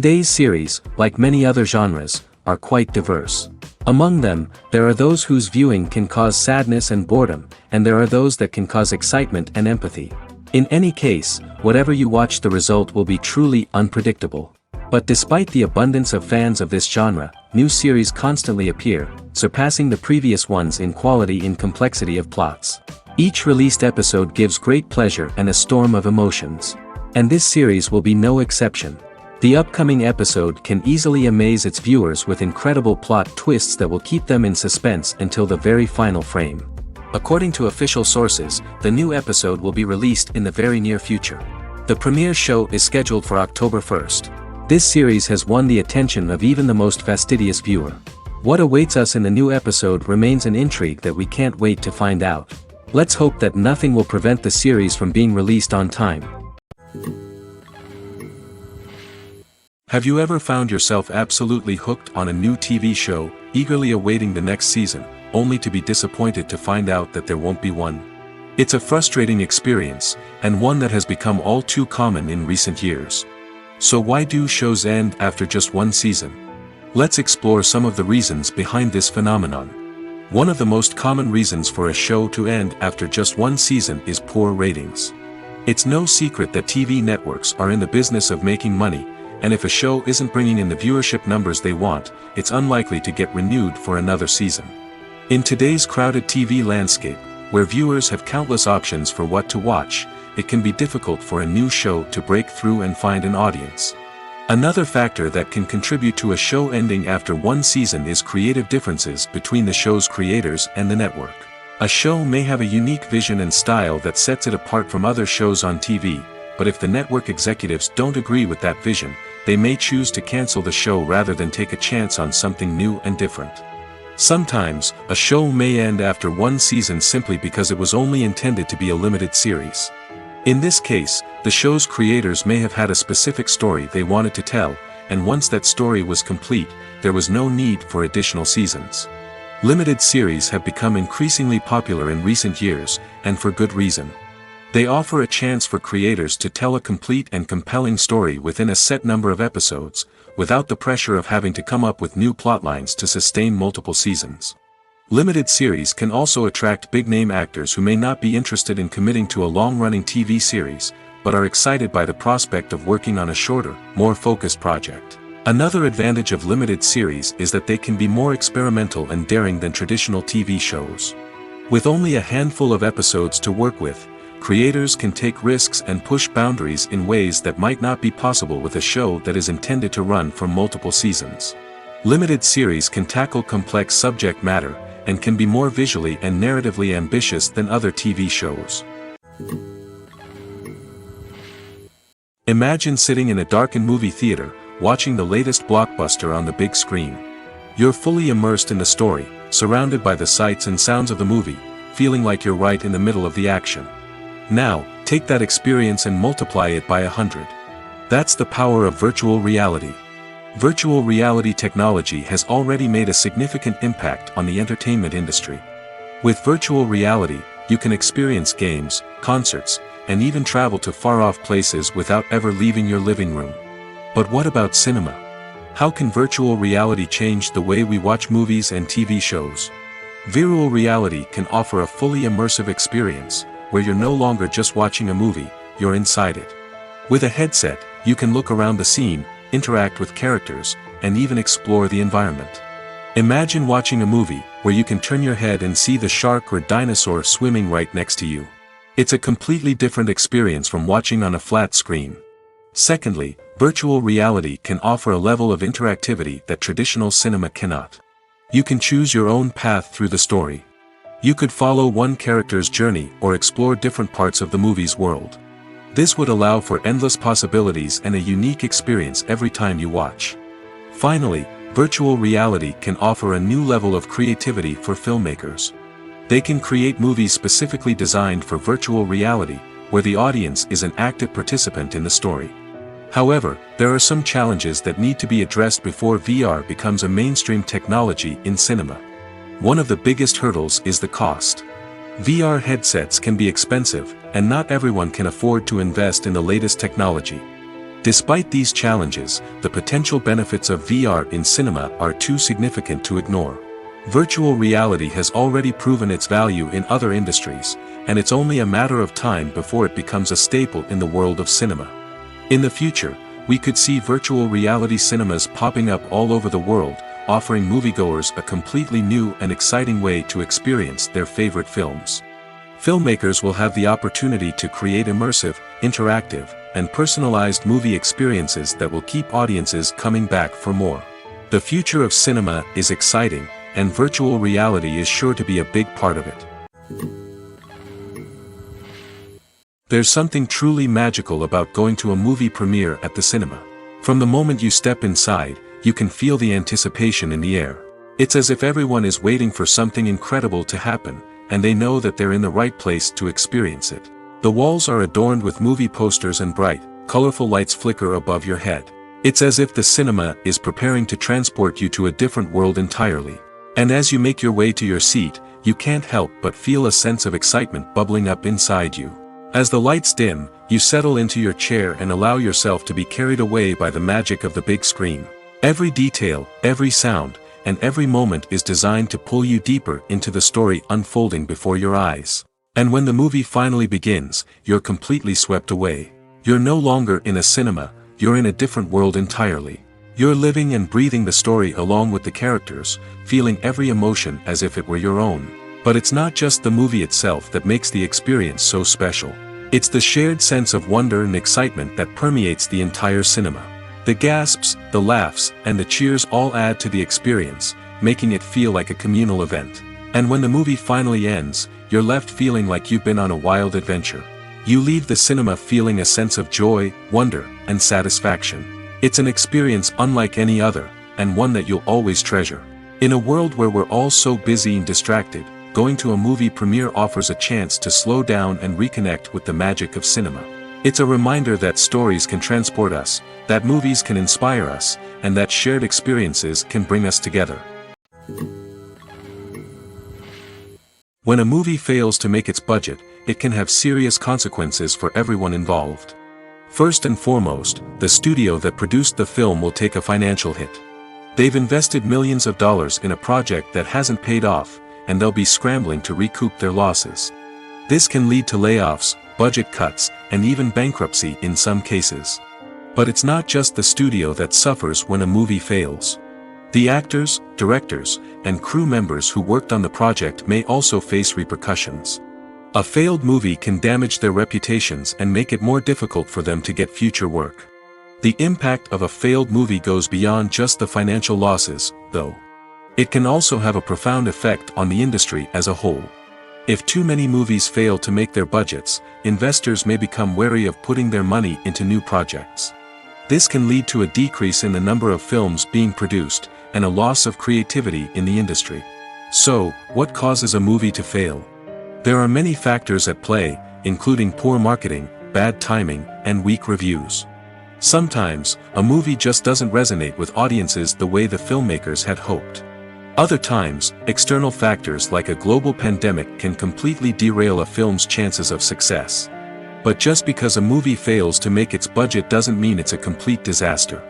Today's series, like many other genres, are quite diverse. Among them, there are those whose viewing can cause sadness and boredom, and there are those that can cause excitement and empathy. In any case, whatever you watch, the result will be truly unpredictable. But despite the abundance of fans of this genre, new series constantly appear, surpassing the previous ones in quality and complexity of plots. Each released episode gives great pleasure and a storm of emotions. And this series will be no exception. The upcoming episode can easily amaze its viewers with incredible plot twists that will keep them in suspense until the very final frame. According to official sources, the new episode will be released in the very near future. The premiere show is scheduled for October 1st. This series has won the attention of even the most fastidious viewer. What awaits us in the new episode remains an intrigue that we can't wait to find out. Let's hope that nothing will prevent the series from being released on time. Have you ever found yourself absolutely hooked on a new TV show, eagerly awaiting the next season, only to be disappointed to find out that there won't be one? It's a frustrating experience, and one that has become all too common in recent years. So why do shows end after just one season? Let's explore some of the reasons behind this phenomenon. One of the most common reasons for a show to end after just one season is poor ratings. It's no secret that TV networks are in the business of making money, and if a show isn't bringing in the viewership numbers they want, it's unlikely to get renewed for another season. In today's crowded TV landscape, where viewers have countless options for what to watch, it can be difficult for a new show to break through and find an audience. Another factor that can contribute to a show ending after one season is creative differences between the show's creators and the network. A show may have a unique vision and style that sets it apart from other shows on TV, but if the network executives don't agree with that vision, they may choose to cancel the show rather than take a chance on something new and different. Sometimes, a show may end after one season simply because it was only intended to be a limited series. In this case, the show's creators may have had a specific story they wanted to tell, and once that story was complete, there was no need for additional seasons. Limited series have become increasingly popular in recent years, and for good reason. They offer a chance for creators to tell a complete and compelling story within a set number of episodes, without the pressure of having to come up with new plotlines to sustain multiple seasons. Limited series can also attract big-name actors who may not be interested in committing to a long-running TV series, but are excited by the prospect of working on a shorter, more focused project. Another advantage of limited series is that they can be more experimental and daring than traditional TV shows. With only a handful of episodes to work with, creators can take risks and push boundaries in ways that might not be possible with a show that is intended to run for multiple seasons. Limited series can tackle complex subject matter, and can be more visually and narratively ambitious than other TV shows. Imagine sitting in a darkened movie theater, watching the latest blockbuster on the big screen. You're fully immersed in the story, surrounded by the sights and sounds of the movie, feeling like you're right in the middle of the action. Now, take that experience and multiply it by 100. That's the power of virtual reality. Virtual reality technology has already made a significant impact on the entertainment industry. With virtual reality, you can experience games, concerts, and even travel to far-off places without ever leaving your living room. But what about cinema? How can virtual reality change the way we watch movies and TV shows? Virtual reality can offer a fully immersive experience, where you're no longer just watching a movie, you're inside it. With a headset, you can look around the scene, interact with characters, and even explore the environment. Imagine watching a movie, where you can turn your head and see the shark or dinosaur swimming right next to you. It's a completely different experience from watching on a flat screen. Secondly, virtual reality can offer a level of interactivity that traditional cinema cannot. You can choose your own path through the story. You could follow one character's journey or explore different parts of the movie's world. This would allow for endless possibilities and a unique experience every time you watch. Finally, virtual reality can offer a new level of creativity for filmmakers. They can create movies specifically designed for virtual reality, where the audience is an active participant in the story. However, there are some challenges that need to be addressed before VR becomes a mainstream technology in cinema. One of the biggest hurdles is the cost. VR headsets can be expensive, and not everyone can afford to invest in the latest technology. Despite these challenges, the potential benefits of VR in cinema are too significant to ignore. Virtual reality has already proven its value in other industries, and it's only a matter of time before it becomes a staple in the world of cinema. In the future, we could see virtual reality cinemas popping up all over the world, offering moviegoers a completely new and exciting way to experience their favorite films. Filmmakers will have the opportunity to create immersive, interactive, and personalized movie experiences that will keep audiences coming back for more. The future of cinema is exciting, and virtual reality is sure to be a big part of it. There's something truly magical about going to a movie premiere at the cinema. From the moment you step inside, you can feel the anticipation in the air. It's as if everyone is waiting for something incredible to happen, and they know that they're in the right place to experience it. The walls are adorned with movie posters and bright, colorful lights flicker above your head. It's as if the cinema is preparing to transport you to a different world entirely. And as you make your way to your seat, you can't help but feel a sense of excitement bubbling up inside you. As the lights dim, you settle into your chair and allow yourself to be carried away by the magic of the big screen. Every detail, every sound, and every moment is designed to pull you deeper into the story unfolding before your eyes. And when the movie finally begins, you're completely swept away. You're no longer in a cinema, you're in a different world entirely. You're living and breathing the story along with the characters, feeling every emotion as if it were your own. But it's not just the movie itself that makes the experience so special. It's the shared sense of wonder and excitement that permeates the entire cinema. The gasps, the laughs, and the cheers all add to the experience, making it feel like a communal event. And when the movie finally ends, you're left feeling like you've been on a wild adventure. You leave the cinema feeling a sense of joy, wonder, and satisfaction. It's an experience unlike any other, and one that you'll always treasure. In a world where we're all so busy and distracted, going to a movie premiere offers a chance to slow down and reconnect with the magic of cinema. It's a reminder that stories can transport us, that movies can inspire us, and that shared experiences can bring us together. When a movie fails to make its budget, it can have serious consequences for everyone involved. First and foremost, the studio that produced the film will take a financial hit. They've invested millions of dollars in a project that hasn't paid off, and they'll be scrambling to recoup their losses. This can lead to layoffs, budget cuts, and even bankruptcy in some cases. But it's not just the studio that suffers when a movie fails. The actors, directors, and crew members who worked on the project may also face repercussions. A failed movie can damage their reputations and make it more difficult for them to get future work. The impact of a failed movie goes beyond just the financial losses, though. It can also have a profound effect on the industry as a whole. If too many movies fail to make their budgets, investors may become wary of putting their money into new projects. This can lead to a decrease in the number of films being produced, and a loss of creativity in the industry. So, what causes a movie to fail? There are many factors at play, including poor marketing, bad timing, and weak reviews. Sometimes, a movie just doesn't resonate with audiences the way the filmmakers had hoped. Other times, external factors like a global pandemic can completely derail a film's chances of success. But just because a movie fails to make its budget doesn't mean it's a complete disaster.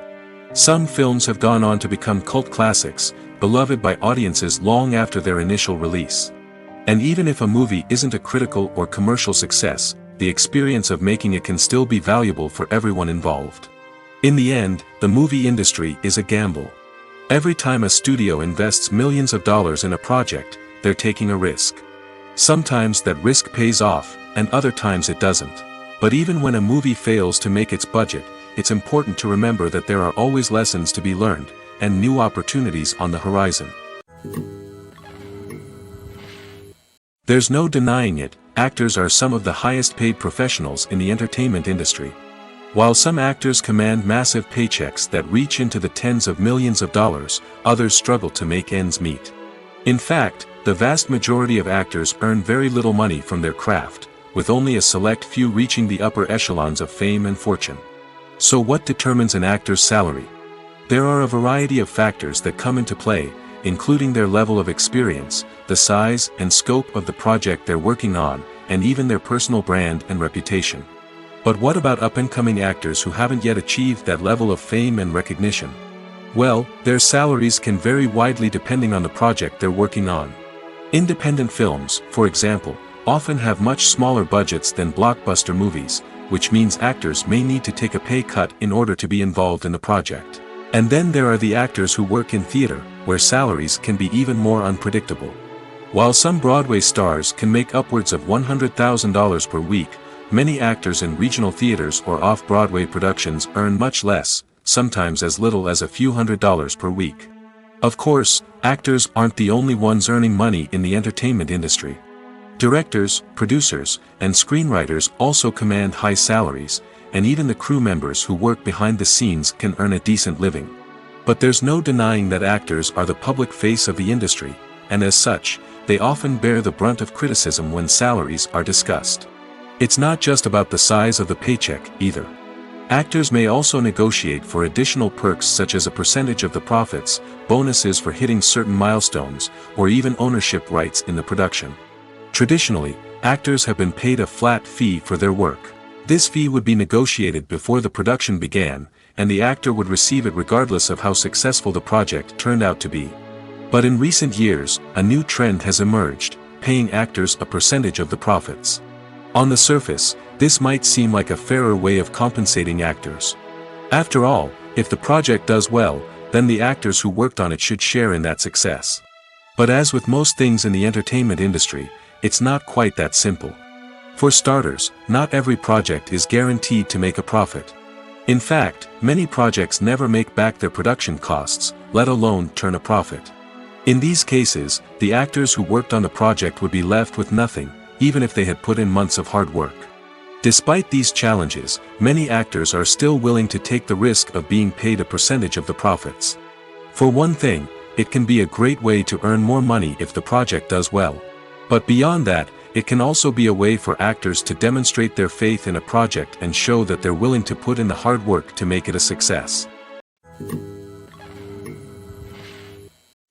Some films have gone on to become cult classics, beloved by audiences long after their initial release. And even if a movie isn't a critical or commercial success, the experience of making it can still be valuable for everyone involved. In the end, the movie industry is a gamble. Every time a studio invests millions of dollars in a project, they're taking a risk. Sometimes that risk pays off, and other times it doesn't. But even when a movie fails to make its budget, it's important to remember that there are always lessons to be learned, and new opportunities on the horizon. There's no denying it, actors are some of the highest paid professionals in the entertainment industry. While some actors command massive paychecks that reach into the tens of millions of dollars, others struggle to make ends meet. In fact, the vast majority of actors earn very little money from their craft, with only a select few reaching the upper echelons of fame and fortune. So what determines an actor's salary? There are a variety of factors that come into play, including their level of experience, the size and scope of the project they're working on, and even their personal brand and reputation. But what about up-and-coming actors who haven't yet achieved that level of fame and recognition? Well, their salaries can vary widely depending on the project they're working on. Independent films, for example, often have much smaller budgets than blockbuster movies, which means actors may need to take a pay cut in order to be involved in the project. And then there are the actors who work in theater, where salaries can be even more unpredictable. While some Broadway stars can make upwards of $100,000 per week, many actors in regional theaters or off-Broadway productions earn much less, sometimes as little as a few $100s per week. Of course, actors aren't the only ones earning money in the entertainment industry. Directors, producers, and screenwriters also command high salaries, and even the crew members who work behind the scenes can earn a decent living. But there's no denying that actors are the public face of the industry, and as such, they often bear the brunt of criticism when salaries are discussed. It's not just about the size of the paycheck, either. Actors may also negotiate for additional perks such as a percentage of the profits, bonuses for hitting certain milestones, or even ownership rights in the production. Traditionally, actors have been paid a flat fee for their work. This fee would be negotiated before the production began, and the actor would receive it regardless of how successful the project turned out to be. But in recent years, a new trend has emerged, paying actors a percentage of the profits. On the surface, this might seem like a fairer way of compensating actors. After all, if the project does well, then the actors who worked on it should share in that success. But as with most things in the entertainment industry, it's not quite that simple. For starters, not every project is guaranteed to make a profit. In fact, many projects never make back their production costs, let alone turn a profit. In these cases, the actors who worked on the project would be left with nothing, even if they had put in months of hard work. Despite these challenges, many actors are still willing to take the risk of being paid a percentage of the profits. For one thing, it can be a great way to earn more money if the project does well. But beyond that, it can also be a way for actors to demonstrate their faith in a project and show that they're willing to put in the hard work to make it a success.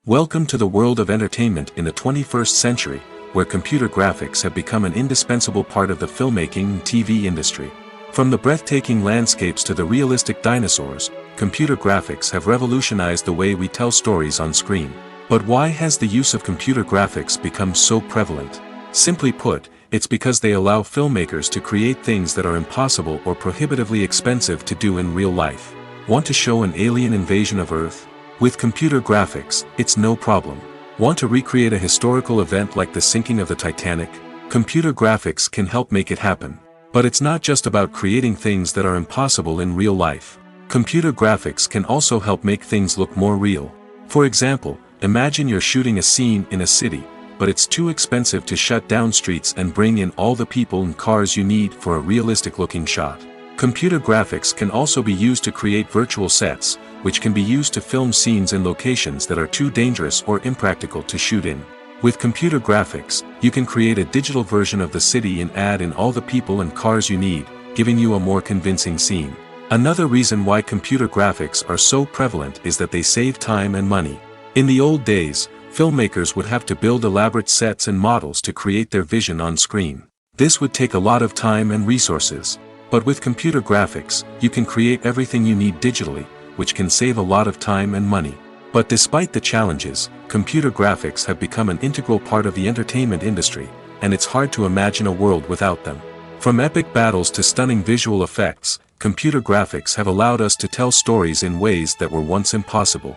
Welcome to the world of entertainment in the 21st century, where computer graphics have become an indispensable part of the filmmaking and TV industry. From the breathtaking landscapes to the realistic dinosaurs, computer graphics have revolutionized the way we tell stories on screen. But why has the use of computer graphics become so prevalent? Simply put, it's because they allow filmmakers to create things that are impossible or prohibitively expensive to do in real life. Want to show an alien invasion of Earth? With computer graphics, it's no problem. Want to recreate a historical event like the sinking of the Titanic? Computer graphics can help make it happen. But it's not just about creating things that are impossible in real life. Computer graphics can also help make things look more real. For example, imagine you're shooting a scene in a city, but it's too expensive to shut down streets and bring in all the people and cars you need for a realistic-looking shot. Computer graphics can also be used to create virtual sets, which can be used to film scenes in locations that are too dangerous or impractical to shoot in. With computer graphics, you can create a digital version of the city and add in all the people and cars you need, giving you a more convincing scene. Another reason why computer graphics are so prevalent is that they save time and money. In the old days, filmmakers would have to build elaborate sets and models to create their vision on screen. This would take a lot of time and resources. But with computer graphics, you can create everything you need digitally, which can save a lot of time and money. But despite the challenges, computer graphics have become an integral part of the entertainment industry, and it's hard to imagine a world without them. From epic battles to stunning visual effects, computer graphics have allowed us to tell stories in ways that were once impossible.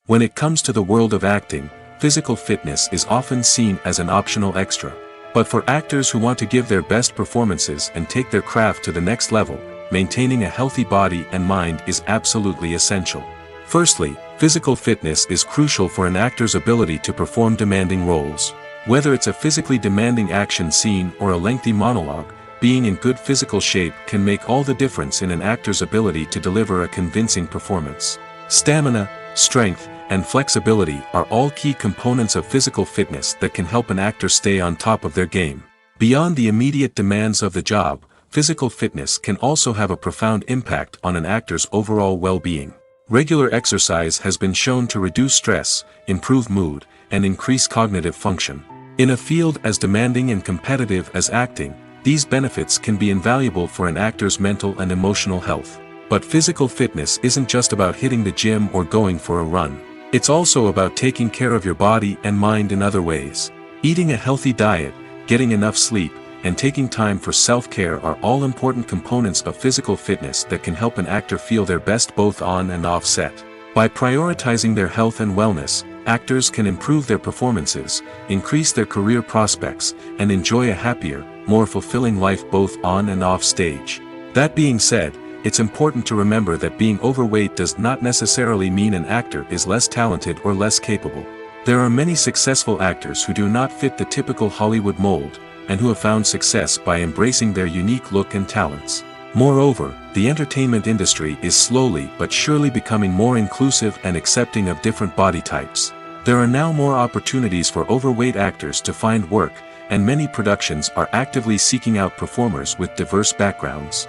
When it comes to the world of acting, physical fitness is often seen as an optional extra. But for actors who want to give their best performances and take their craft to the next level, maintaining a healthy body and mind is absolutely essential. Firstly, physical fitness is crucial for an actor's ability to perform demanding roles. Whether it's a physically demanding action scene or a lengthy monologue, being in good physical shape can make all the difference in an actor's ability to deliver a convincing performance. Stamina, strength, and flexibility are all key components of physical fitness that can help an actor stay on top of their game. Beyond the immediate demands of the job, physical fitness can also have a profound impact on an actor's overall well-being. Regular exercise has been shown to reduce stress, improve mood, and increase cognitive function. In a field as demanding and competitive as acting, these benefits can be invaluable for an actor's mental and emotional health. But physical fitness isn't just about hitting the gym or going for a run. It's also about taking care of your body and mind in other ways. Eating a healthy diet, getting enough sleep, and taking time for self-care are all important components of physical fitness that can help an actor feel their best both on and off set. By prioritizing their health and wellness, actors can improve their performances, increase their career prospects, and enjoy a happier, more fulfilling life both on and off stage. That being said, it's important to remember that being overweight does not necessarily mean an actor is less talented or less capable. There are many successful actors who do not fit the typical Hollywood mold, and who have found success by embracing their unique look and talents. Moreover, the entertainment industry is slowly but surely becoming more inclusive and accepting of different body types. There are now more opportunities for overweight actors to find work, and many productions are actively seeking out performers with diverse backgrounds.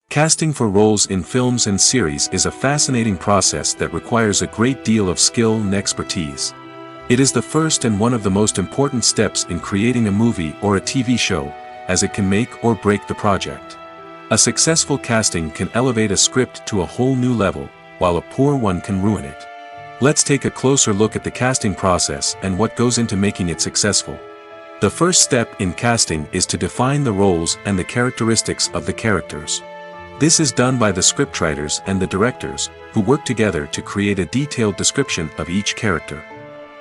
Casting for roles in films and series is a fascinating process that requires a great deal of skill and expertise. It is the first and one of the most important steps in creating a movie or a TV show, as it can make or break the project. A successful casting can elevate a script to a whole new level, while a poor one can ruin it. Let's take a closer look at the casting process and what goes into making it successful. The first step in casting is to define the roles and the characteristics of the characters. This is done by the scriptwriters and the directors, who work together to create a detailed description of each character.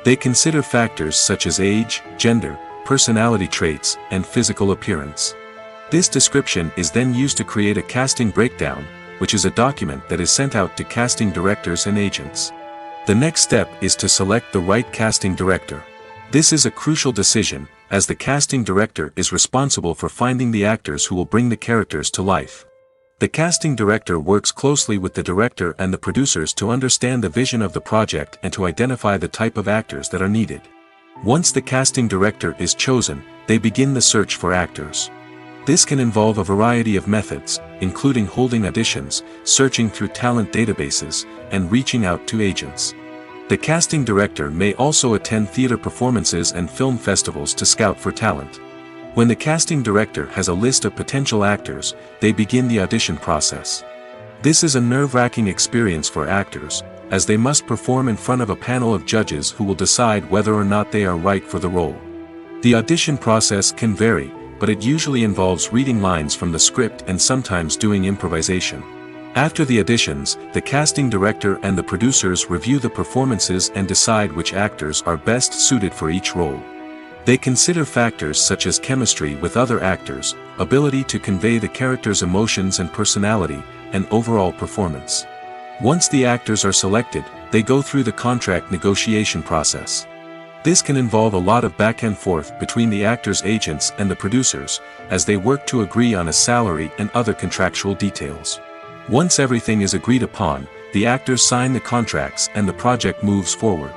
They consider factors such as age, gender, personality traits, and physical appearance. This description is then used to create a casting breakdown, which is a document that is sent out to casting directors and agents. The next step is to select the right casting director. This is a crucial decision, as the casting director is responsible for finding the actors who will bring the characters to life. The casting director works closely with the director and the producers to understand the vision of the project and to identify the type of actors that are needed. Once the casting director is chosen, they begin the search for actors. This can involve a variety of methods, including holding auditions, searching through talent databases, and reaching out to agents. The casting director may also attend theater performances and film festivals to scout for talent. When the casting director has a list of potential actors, they begin the audition process. This is a nerve-wracking experience for actors, as they must perform in front of a panel of judges who will decide whether or not they are right for the role. The audition process can vary, but it usually involves reading lines from the script and sometimes doing improvisation. After the auditions, the casting director and the producers review the performances and decide which actors are best suited for each role. They consider factors such as chemistry with other actors, ability to convey the character's emotions and personality, and overall performance. Once the actors are selected, they go through the contract negotiation process. This can involve a lot of back and forth between the actors' agents and the producers, as they work to agree on a salary and other contractual details. Once everything is agreed upon, the actors sign the contracts and the project moves forward.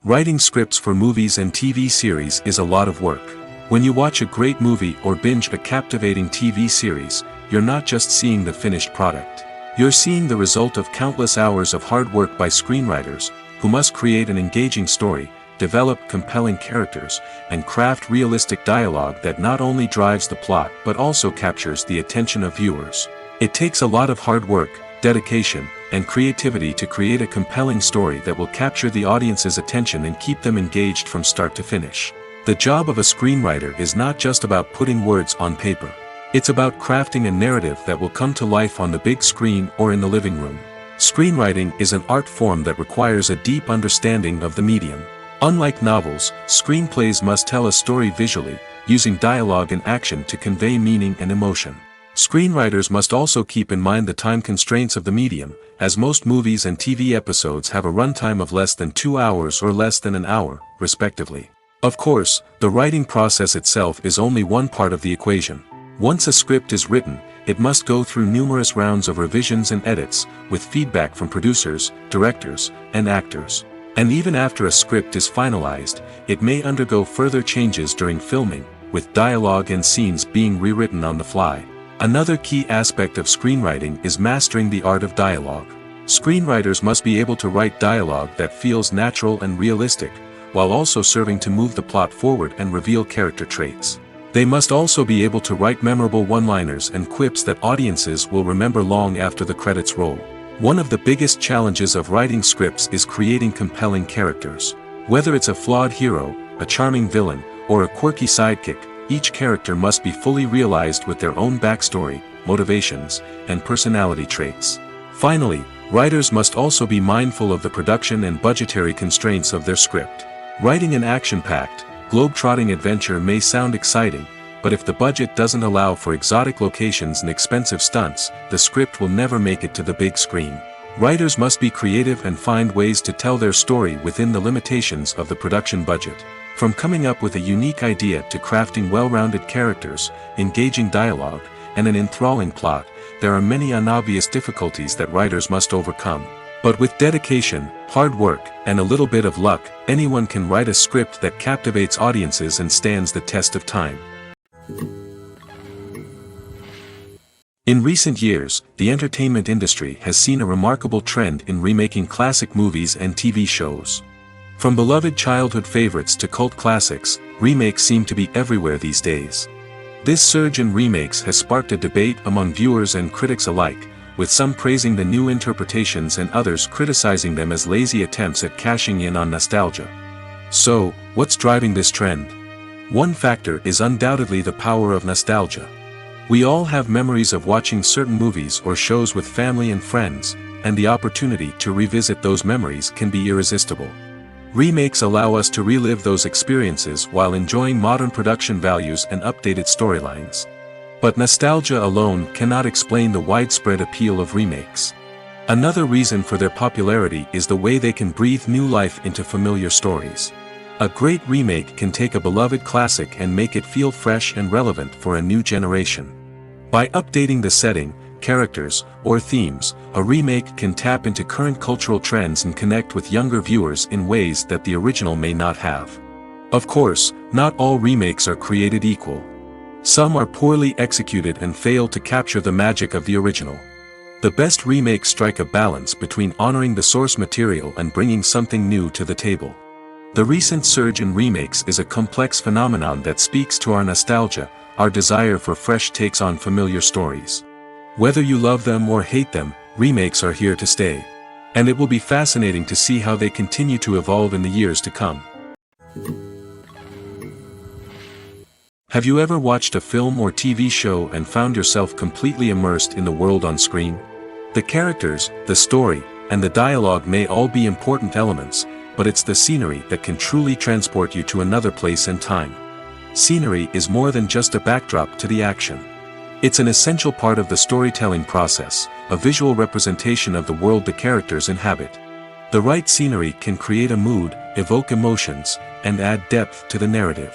Writing scripts for movies and TV series is a lot of work. When you watch a great movie or binge a captivating TV series, you're not just seeing the finished product. You're seeing the result of countless hours of hard work by screenwriters, who must create an engaging story, develop compelling characters, and craft realistic dialogue that not only drives the plot but also captures the attention of viewers. It takes a lot of hard work, dedication, and creativity to create a compelling story that will capture the audience's attention and keep them engaged from start to finish. The job of a screenwriter is not just about putting words on paper. It's about crafting a narrative that will come to life on the big screen or in the living room. Screenwriting is an art form that requires a deep understanding of the medium. Unlike novels, screenplays must tell a story visually, using dialogue and action to convey meaning and emotion. Screenwriters must also keep in mind the time constraints of the medium, as most movies and TV episodes have a runtime of less than 2 hours or less than an hour, respectively. Of course, the writing process itself is only one part of the equation. Once a script is written, it must go through numerous rounds of revisions and edits, with feedback from producers, directors, and actors. And even after a script is finalized, it may undergo further changes during filming, with dialogue and scenes being rewritten on the fly. Another key aspect of screenwriting is mastering the art of dialogue. Screenwriters must be able to write dialogue that feels natural and realistic, while also serving to move the plot forward and reveal character traits. They must also be able to write memorable one-liners and quips that audiences will remember long after the credits roll. One of the biggest challenges of writing scripts is creating compelling characters. Whether it's a flawed hero, a charming villain, or a quirky sidekick, each character must be fully realized with their own backstory, motivations, and personality traits. Finally, writers must also be mindful of the production and budgetary constraints of their script. Writing an action-packed, globe-trotting adventure may sound exciting, but if the budget doesn't allow for exotic locations and expensive stunts, the script will never make it to the big screen. Writers must be creative and find ways to tell their story within the limitations of the production budget. From coming up with a unique idea to crafting well-rounded characters, engaging dialogue, and an enthralling plot, there are many unobvious difficulties that writers must overcome. But with dedication, hard work, and a little bit of luck, anyone can write a script that captivates audiences and stands the test of time. In recent years, the entertainment industry has seen a remarkable trend in remaking classic movies and TV shows. From beloved childhood favorites to cult classics, remakes seem to be everywhere these days. This surge in remakes has sparked a debate among viewers and critics alike, with some praising the new interpretations and others criticizing them as lazy attempts at cashing in on nostalgia. So, what's driving this trend? One factor is undoubtedly the power of nostalgia. We all have memories of watching certain movies or shows with family and friends, and the opportunity to revisit those memories can be irresistible. Remakes allow us to relive those experiences while enjoying modern production values and updated storylines. But nostalgia alone cannot explain the widespread appeal of remakes. Another reason for their popularity is the way they can breathe new life into familiar stories. A great remake can take a beloved classic and make it feel fresh and relevant for a new generation. By updating the setting, characters, or themes, a remake can tap into current cultural trends and connect with younger viewers in ways that the original may not have. Of course, not all remakes are created equal. Some are poorly executed and fail to capture the magic of the original. The best remakes strike a balance between honoring the source material and bringing something new to the table. The recent surge in remakes is a complex phenomenon that speaks to our nostalgia, our desire for fresh takes on familiar stories. Whether you love them or hate them, remakes are here to stay. And it will be fascinating to see how they continue to evolve in the years to come. Have you ever watched a film or TV show and found yourself completely immersed in the world on screen? The characters, the story, and the dialogue may all be important elements, but it's the scenery that can truly transport you to another place and time. Scenery is more than just a backdrop to the action. It's an essential part of the storytelling process, a visual representation of the world the characters inhabit. The right scenery can create a mood, evoke emotions, and add depth to the narrative.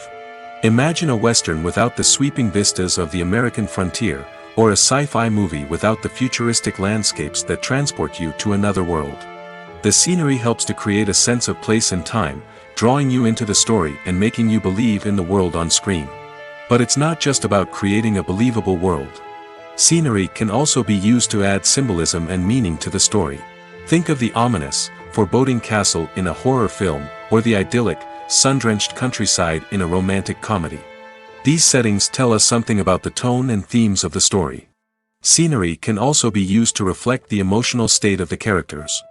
Imagine a Western without the sweeping vistas of the American frontier, or a sci-fi movie without the futuristic landscapes that transport you to another world. The scenery helps to create a sense of place and time, drawing you into the story and making you believe in the world on screen. But it's not just about creating a believable world. Scenery can also be used to add symbolism and meaning to the story. Think of the ominous, foreboding castle in a horror film, or the idyllic, sun-drenched countryside in a romantic comedy. These settings tell us something about the tone and themes of the story. Scenery can also be used to reflect the emotional state of the characters.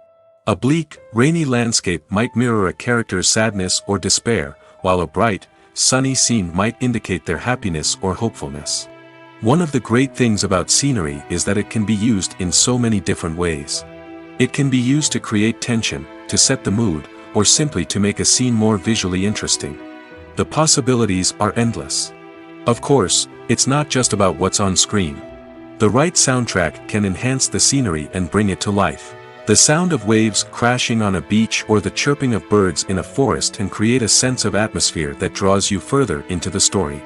A bleak, rainy landscape might mirror a character's sadness or despair, while a bright, sunny scene might indicate their happiness or hopefulness. One of the great things about scenery is that it can be used in so many different ways. It can be used to create tension, to set the mood, or simply to make a scene more visually interesting. The possibilities are endless. Of course, it's not just about what's on screen. The right soundtrack can enhance the scenery and bring it to life. The sound of waves crashing on a beach or the chirping of birds in a forest can create a sense of atmosphere that draws you further into the story.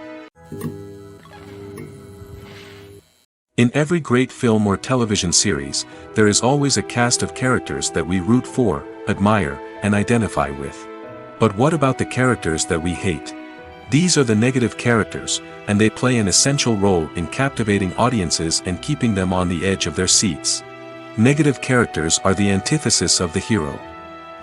In every great film or television series, there is always a cast of characters that we root for, admire, and identify with. But what about the characters that we hate? These are the negative characters, and they play an essential role in captivating audiences and keeping them on the edge of their seats. Negative characters are the antithesis of the hero.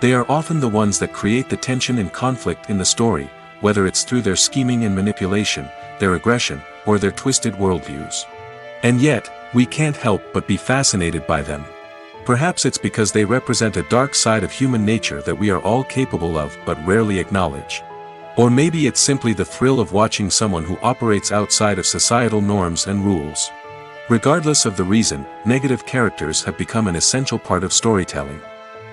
They are often the ones that create the tension and conflict in the story, whether it's through their scheming and manipulation, their aggression, or their twisted worldviews. And yet, we can't help but be fascinated by them. Perhaps it's because they represent a dark side of human nature that we are all capable of but rarely acknowledge. Or maybe it's simply the thrill of watching someone who operates outside of societal norms and rules. Regardless of the reason, negative characters have become an essential part of storytelling.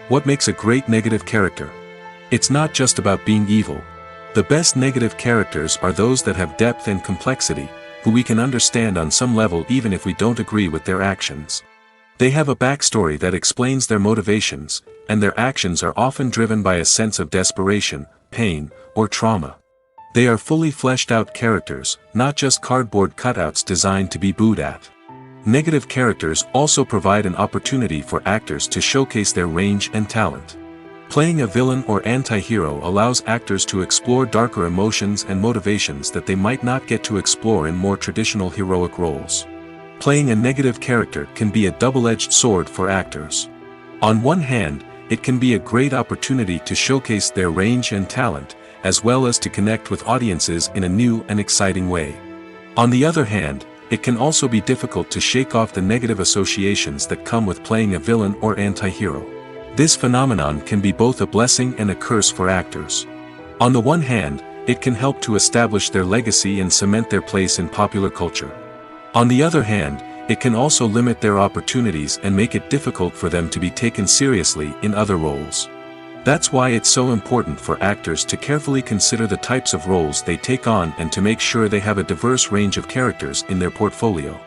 What makes a great negative character? It's not just about being evil. The best negative characters are those that have depth and complexity, who we can understand on some level even if we don't agree with their actions. They have a backstory that explains their motivations, and their actions are often driven by a sense of desperation, pain, or trauma. They are fully fleshed out characters, not just cardboard cutouts designed to be booed at. Negative characters also provide an opportunity for actors to showcase their range and talent. Playing a villain or anti-hero allows actors to explore darker emotions and motivations that they might not get to explore in more traditional heroic roles. Playing a negative character can be a double-edged sword for actors. On one hand, it can be a great opportunity to showcase their range and talent, as well as to connect with audiences in a new and exciting way. On the other hand, it can also be difficult to shake off the negative associations that come with playing a villain or anti-hero. This phenomenon can be both a blessing and a curse for actors. On the one hand, it can help to establish their legacy and cement their place in popular culture. On the other hand, it can also limit their opportunities and make it difficult for them to be taken seriously in other roles. That's why it's so important for actors to carefully consider the types of roles they take on and to make sure they have a diverse range of characters in their portfolio.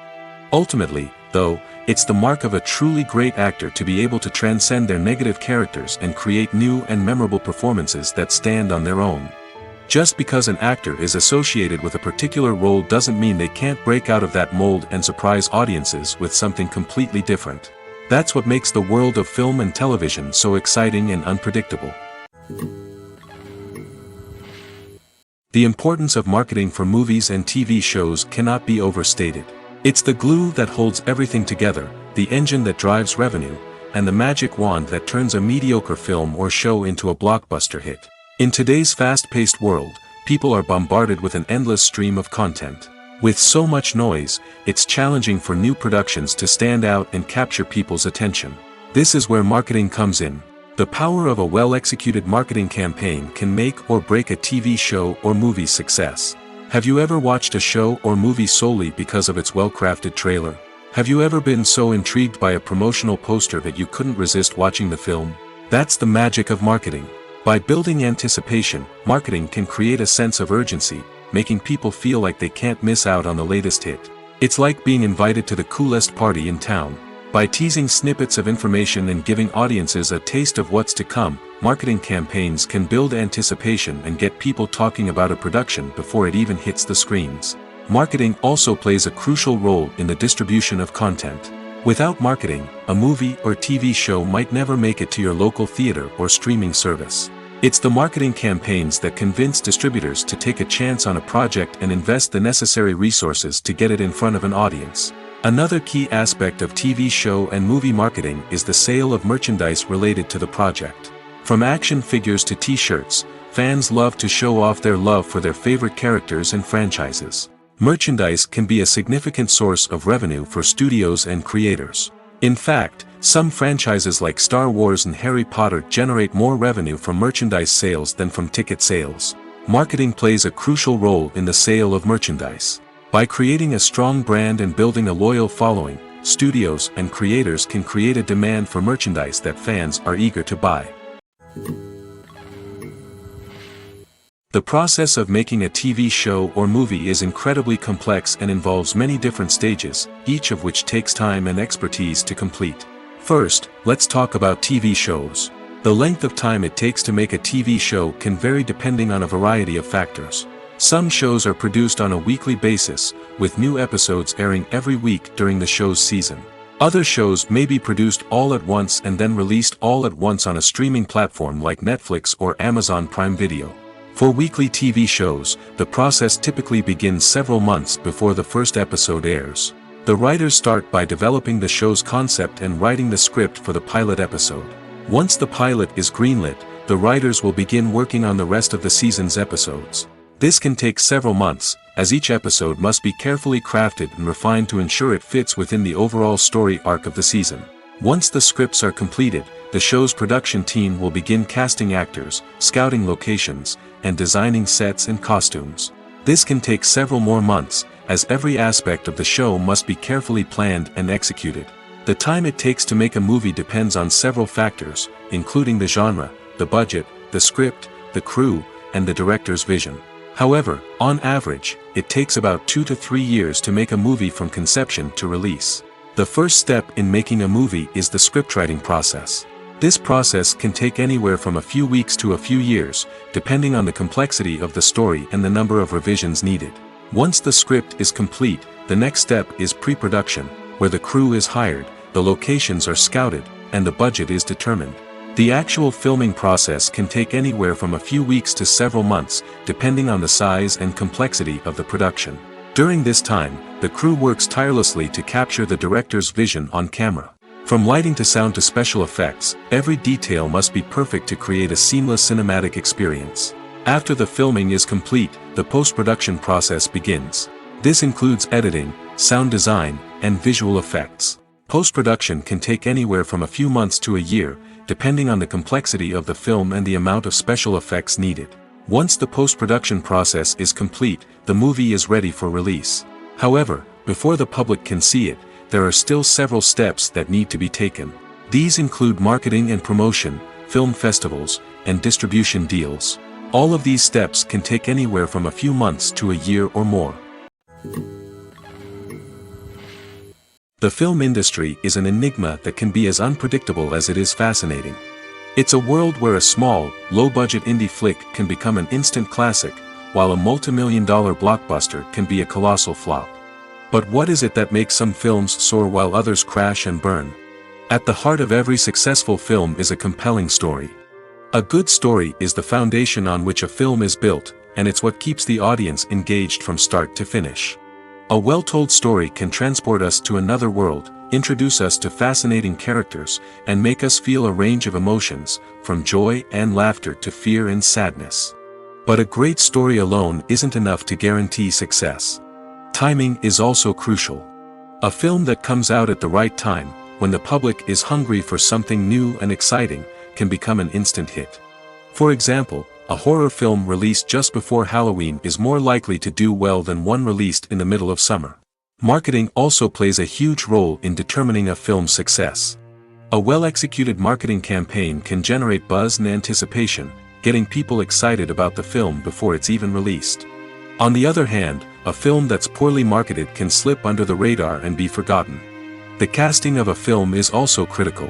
Ultimately, though, it's the mark of a truly great actor to be able to transcend their negative characters and create new and memorable performances that stand on their own. Just because an actor is associated with a particular role doesn't mean they can't break out of that mold and surprise audiences with something completely different. That's what makes the world of film and television so exciting and unpredictable. The importance of marketing for movies and TV shows cannot be overstated. It's the glue that holds everything together, the engine that drives revenue, and the magic wand that turns a mediocre film or show into a blockbuster hit. In today's fast-paced world, people are bombarded with an endless stream of content. With so much noise, it's challenging for new productions to stand out and capture people's attention. This is where marketing comes in. The power of a well-executed marketing campaign can make or break a TV show or movie's success. Have you ever watched a show or movie solely because of its well-crafted trailer? Have you ever been so intrigued by a promotional poster that you couldn't resist watching the film? That's the magic of marketing. By building anticipation, marketing can create a sense of urgency, making people feel like they can't miss out on the latest hit. It's like being invited to the coolest party in town. By teasing snippets of information and giving audiences a taste of what's to come, marketing campaigns can build anticipation and get people talking about a production before it even hits the screens. Marketing also plays a crucial role in the distribution of content. Without marketing, a movie or TV show might never make it to your local theater or streaming service. It's the marketing campaigns that convince distributors to take a chance on a project and invest the necessary resources to get it in front of an audience. Another key aspect of TV show and movie marketing is the sale of merchandise related to the project. From action figures to t-shirts, fans love to show off their love for their favorite characters and franchises. Merchandise can be a significant source of revenue for studios and creators. In fact, some franchises like Star Wars and Harry Potter generate more revenue from merchandise sales than from ticket sales. Marketing plays a crucial role in the sale of merchandise. By creating a strong brand and building a loyal following, studios and creators can create a demand for merchandise that fans are eager to buy. The process of making a TV show or movie is incredibly complex and involves many different stages, each of which takes time and expertise to complete. First, let's talk about TV shows. The length of time it takes to make a TV show can vary depending on a variety of factors. Some shows are produced on a weekly basis, with new episodes airing every week during the show's season. Other shows may be produced all at once and then released all at once on a streaming platform like Netflix or Amazon Prime Video. For weekly TV shows, the process typically begins several months before the first episode airs. The writers start by developing the show's concept and writing the script for the pilot episode. Once the pilot is greenlit, the writers will begin working on the rest of the season's episodes. This can take several months, as each episode must be carefully crafted and refined to ensure it fits within the overall story arc of the season. Once the scripts are completed, the show's production team will begin casting actors, scouting locations, and designing sets and costumes. This can take several more months, as every aspect of the show must be carefully planned and executed. The time it takes to make a movie depends on several factors, including the genre, the budget, the script, the crew, and the director's vision. However, on average, it takes about 2 to 3 years to make a movie from conception to release. The first step in making a movie is the scriptwriting process. This process can take anywhere from a few weeks to a few years, depending on the complexity of the story and the number of revisions needed. Once the script is complete, the next step is pre-production, where the crew is hired, the locations are scouted, and the budget is determined. The actual filming process can take anywhere from a few weeks to several months, depending on the size and complexity of the production. During this time, the crew works tirelessly to capture the director's vision on camera. From lighting to sound to special effects, every detail must be perfect to create a seamless cinematic experience. After the filming is complete, the post-production process begins. This includes editing, sound design, and visual effects. Post-production can take anywhere from a few months to a year, depending on the complexity of the film and the amount of special effects needed. Once the post-production process is complete, the movie is ready for release. However, before the public can see it, there are still several steps that need to be taken. These include marketing and promotion, film festivals, and distribution deals. All of these steps can take anywhere from a few months to a year or more. The film industry is an enigma that can be as unpredictable as it is fascinating. It's a world where a small, low-budget indie flick can become an instant classic, while a multi-million-dollar blockbuster can be a colossal flop. But what is it that makes some films soar while others crash and burn? At the heart of every successful film is a compelling story. A good story is the foundation on which a film is built, and it's what keeps the audience engaged from start to finish. A well-told story can transport us to another world, introduce us to fascinating characters, and make us feel a range of emotions, from joy and laughter to fear and sadness. But a great story alone isn't enough to guarantee success. Timing is also crucial. A film that comes out at the right time, when the public is hungry for something new and exciting, can become an instant hit. For example, a horror film released just before Halloween is more likely to do well than one released in the middle of summer. Marketing also plays a huge role in determining a film's success. A well-executed marketing campaign can generate buzz and anticipation, getting people excited about the film before it's even released. On the other hand, a film that's poorly marketed can slip under the radar and be forgotten. The casting of a film is also critical.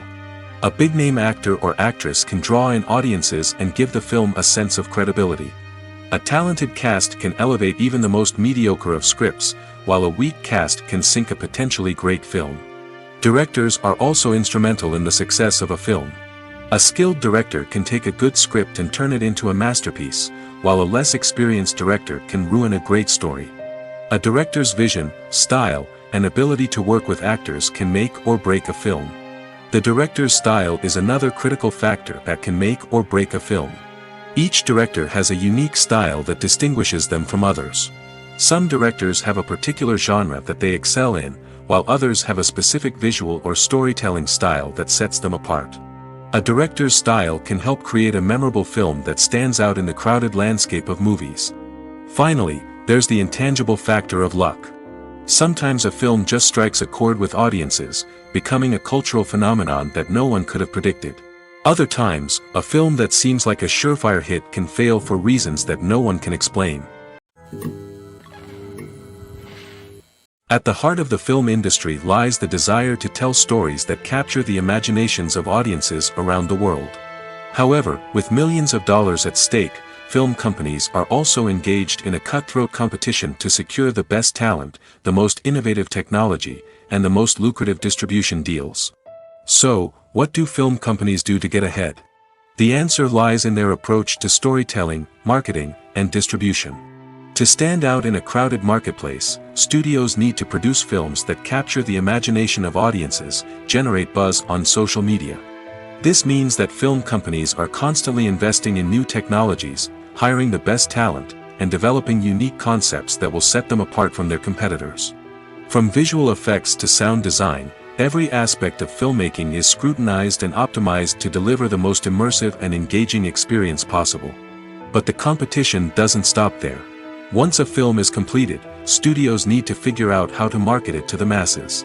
A big-name actor or actress can draw in audiences and give the film a sense of credibility. A talented cast can elevate even the most mediocre of scripts, while a weak cast can sink a potentially great film. Directors are also instrumental in the success of a film. A skilled director can take a good script and turn it into a masterpiece, while a less experienced director can ruin a great story. A director's vision, style, and ability to work with actors can make or break a film. The director's style is another critical factor that can make or break a film. Each director has a unique style that distinguishes them from others. Some directors have a particular genre that they excel in, while others have a specific visual or storytelling style that sets them apart. A director's style can help create a memorable film that stands out in the crowded landscape of movies. Finally, there's the intangible factor of luck. Sometimes a film just strikes a chord with audiences, becoming a cultural phenomenon that no one could have predicted. Other times, a film that seems like a surefire hit can fail for reasons that no one can explain. At the heart of the film industry lies the desire to tell stories that capture the imaginations of audiences around the world. However, with millions of dollars at stake, film companies are also engaged in a cutthroat competition to secure the best talent, the most innovative technology, and the most lucrative distribution deals. So, what do film companies do to get ahead? The answer lies in their approach to storytelling, marketing, and distribution. To stand out in a crowded marketplace, studios need to produce films that capture the imagination of audiences, generate buzz on social media. This means that film companies are constantly investing in new technologies, hiring the best talent, and developing unique concepts that will set them apart from their competitors. From visual effects to sound design, every aspect of filmmaking is scrutinized and optimized to deliver the most immersive and engaging experience possible. But the competition doesn't stop there. Once a film is completed, studios need to figure out how to market it to the masses.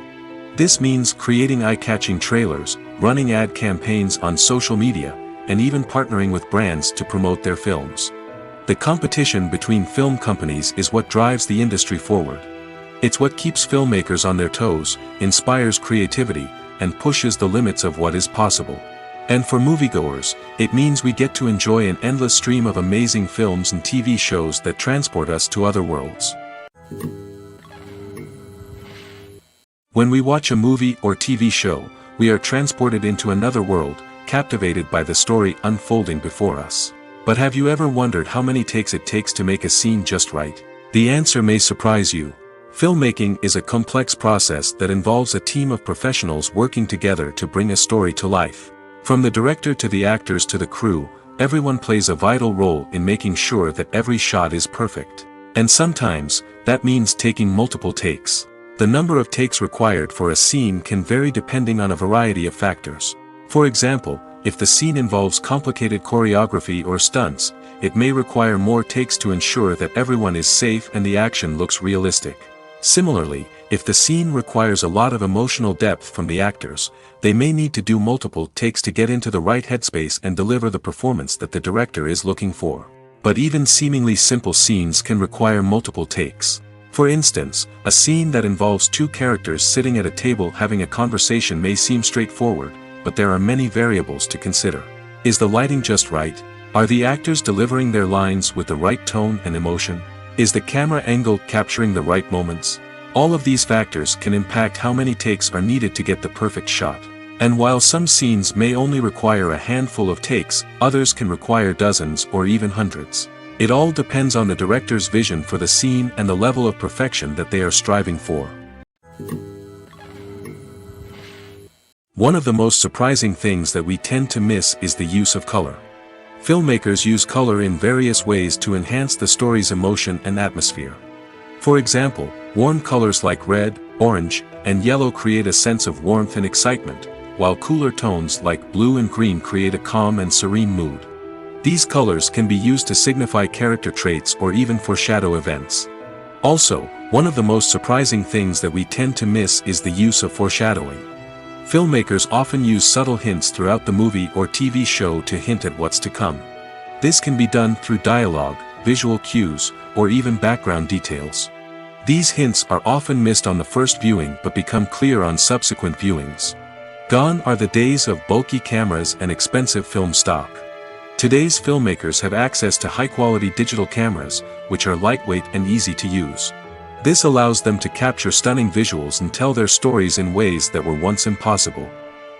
This means creating eye-catching trailers, running ad campaigns on social media, and even partnering with brands to promote their films. The competition between film companies is what drives the industry forward. It's what keeps filmmakers on their toes, inspires creativity, and pushes the limits of what is possible. And for moviegoers, it means we get to enjoy an endless stream of amazing films and TV shows that transport us to other worlds. When we watch a movie or TV show, we are transported into another world, captivated by the story unfolding before us. But have you ever wondered how many takes it takes to make a scene just right? The answer may surprise you. Filmmaking is a complex process that involves a team of professionals working together to bring a story to life. From the director to the actors to the crew, everyone plays a vital role in making sure that every shot is perfect. And sometimes, that means taking multiple takes. The number of takes required for a scene can vary depending on a variety of factors. For example, if the scene involves complicated choreography or stunts, it may require more takes to ensure that everyone is safe and the action looks realistic. Similarly, if the scene requires a lot of emotional depth from the actors, they may need to do multiple takes to get into the right headspace and deliver the performance that the director is looking for. But even seemingly simple scenes can require multiple takes. For instance, a scene that involves two characters sitting at a table having a conversation may seem straightforward, but there are many variables to consider. Is the lighting just right? Are the actors delivering their lines with the right tone and emotion? Is the camera angle capturing the right moments? All of these factors can impact how many takes are needed to get the perfect shot. And while some scenes may only require a handful of takes, others can require dozens or even hundreds. It all depends on the director's vision for the scene and the level of perfection that they are striving for. One of the most surprising things that we tend to miss is the use of color. Filmmakers use color in various ways to enhance the story's emotion and atmosphere. For example, warm colors like red, orange, and yellow create a sense of warmth and excitement, while cooler tones like blue and green create a calm and serene mood. These colors can be used to signify character traits or even foreshadow events. Also, one of the most surprising things that we tend to miss is the use of foreshadowing. Filmmakers often use subtle hints throughout the movie or TV show to hint at what's to come. This can be done through dialogue, visual cues, or even background details. These hints are often missed on the first viewing but become clear on subsequent viewings. Gone are the days of bulky cameras and expensive film stock. Today's filmmakers have access to high-quality digital cameras, which are lightweight and easy to use. This allows them to capture stunning visuals and tell their stories in ways that were once impossible.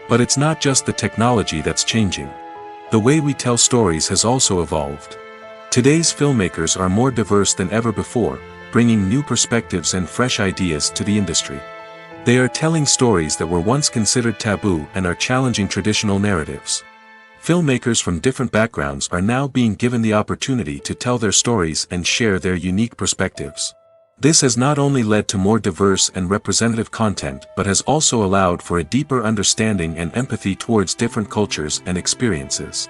But it's not just the technology that's changing. The way we tell stories has also evolved. Today's filmmakers are more diverse than ever before, bringing new perspectives and fresh ideas to the industry. They are telling stories that were once considered taboo and are challenging traditional narratives. Filmmakers from different backgrounds are now being given the opportunity to tell their stories and share their unique perspectives. This has not only led to more diverse and representative content but has also allowed for a deeper understanding and empathy towards different cultures and experiences.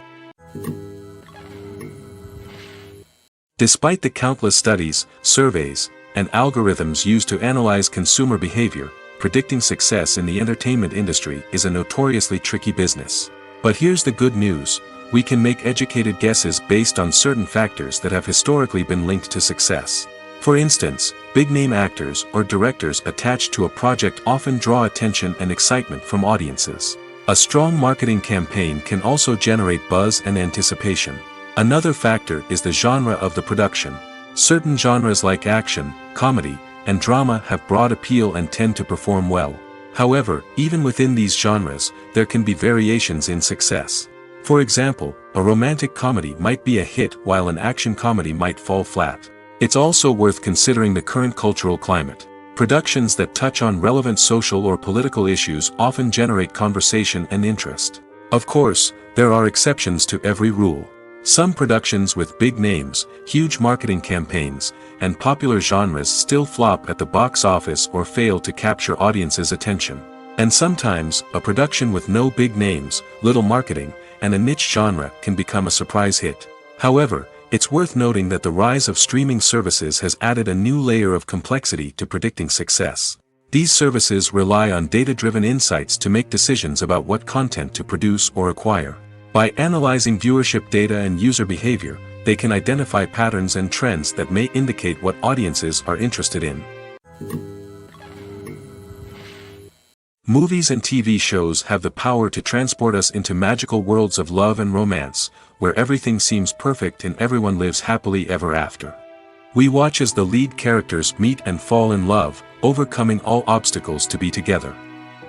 Despite the countless studies, surveys, and algorithms used to analyze consumer behavior, predicting success in the entertainment industry is a notoriously tricky business. But here's the good news: we can make educated guesses based on certain factors that have historically been linked to success. For instance, big-name actors or directors attached to a project often draw attention and excitement from audiences. A strong marketing campaign can also generate buzz and anticipation. Another factor is the genre of the production. Certain genres like action, comedy, and drama have broad appeal and tend to perform well. However, even within these genres, there can be variations in success. For example, a romantic comedy might be a hit while an action comedy might fall flat. It's also worth considering the current cultural climate. Productions that touch on relevant social or political issues often generate conversation and interest. Of course, there are exceptions to every rule. Some productions with big names, huge marketing campaigns, and popular genres still flop at the box office or fail to capture audiences' attention. And sometimes, a production with no big names, little marketing, and a niche genre can become a surprise hit. However, it's worth noting that the rise of streaming services has added a new layer of complexity to predicting success. These services rely on data-driven insights to make decisions about what content to produce or acquire. By analyzing viewership data and user behavior, they can identify patterns and trends that may indicate what audiences are interested in. Movies and TV shows have the power to transport us into magical worlds of love and romance, where everything seems perfect and everyone lives happily ever after. We watch as the lead characters meet and fall in love, overcoming all obstacles to be together.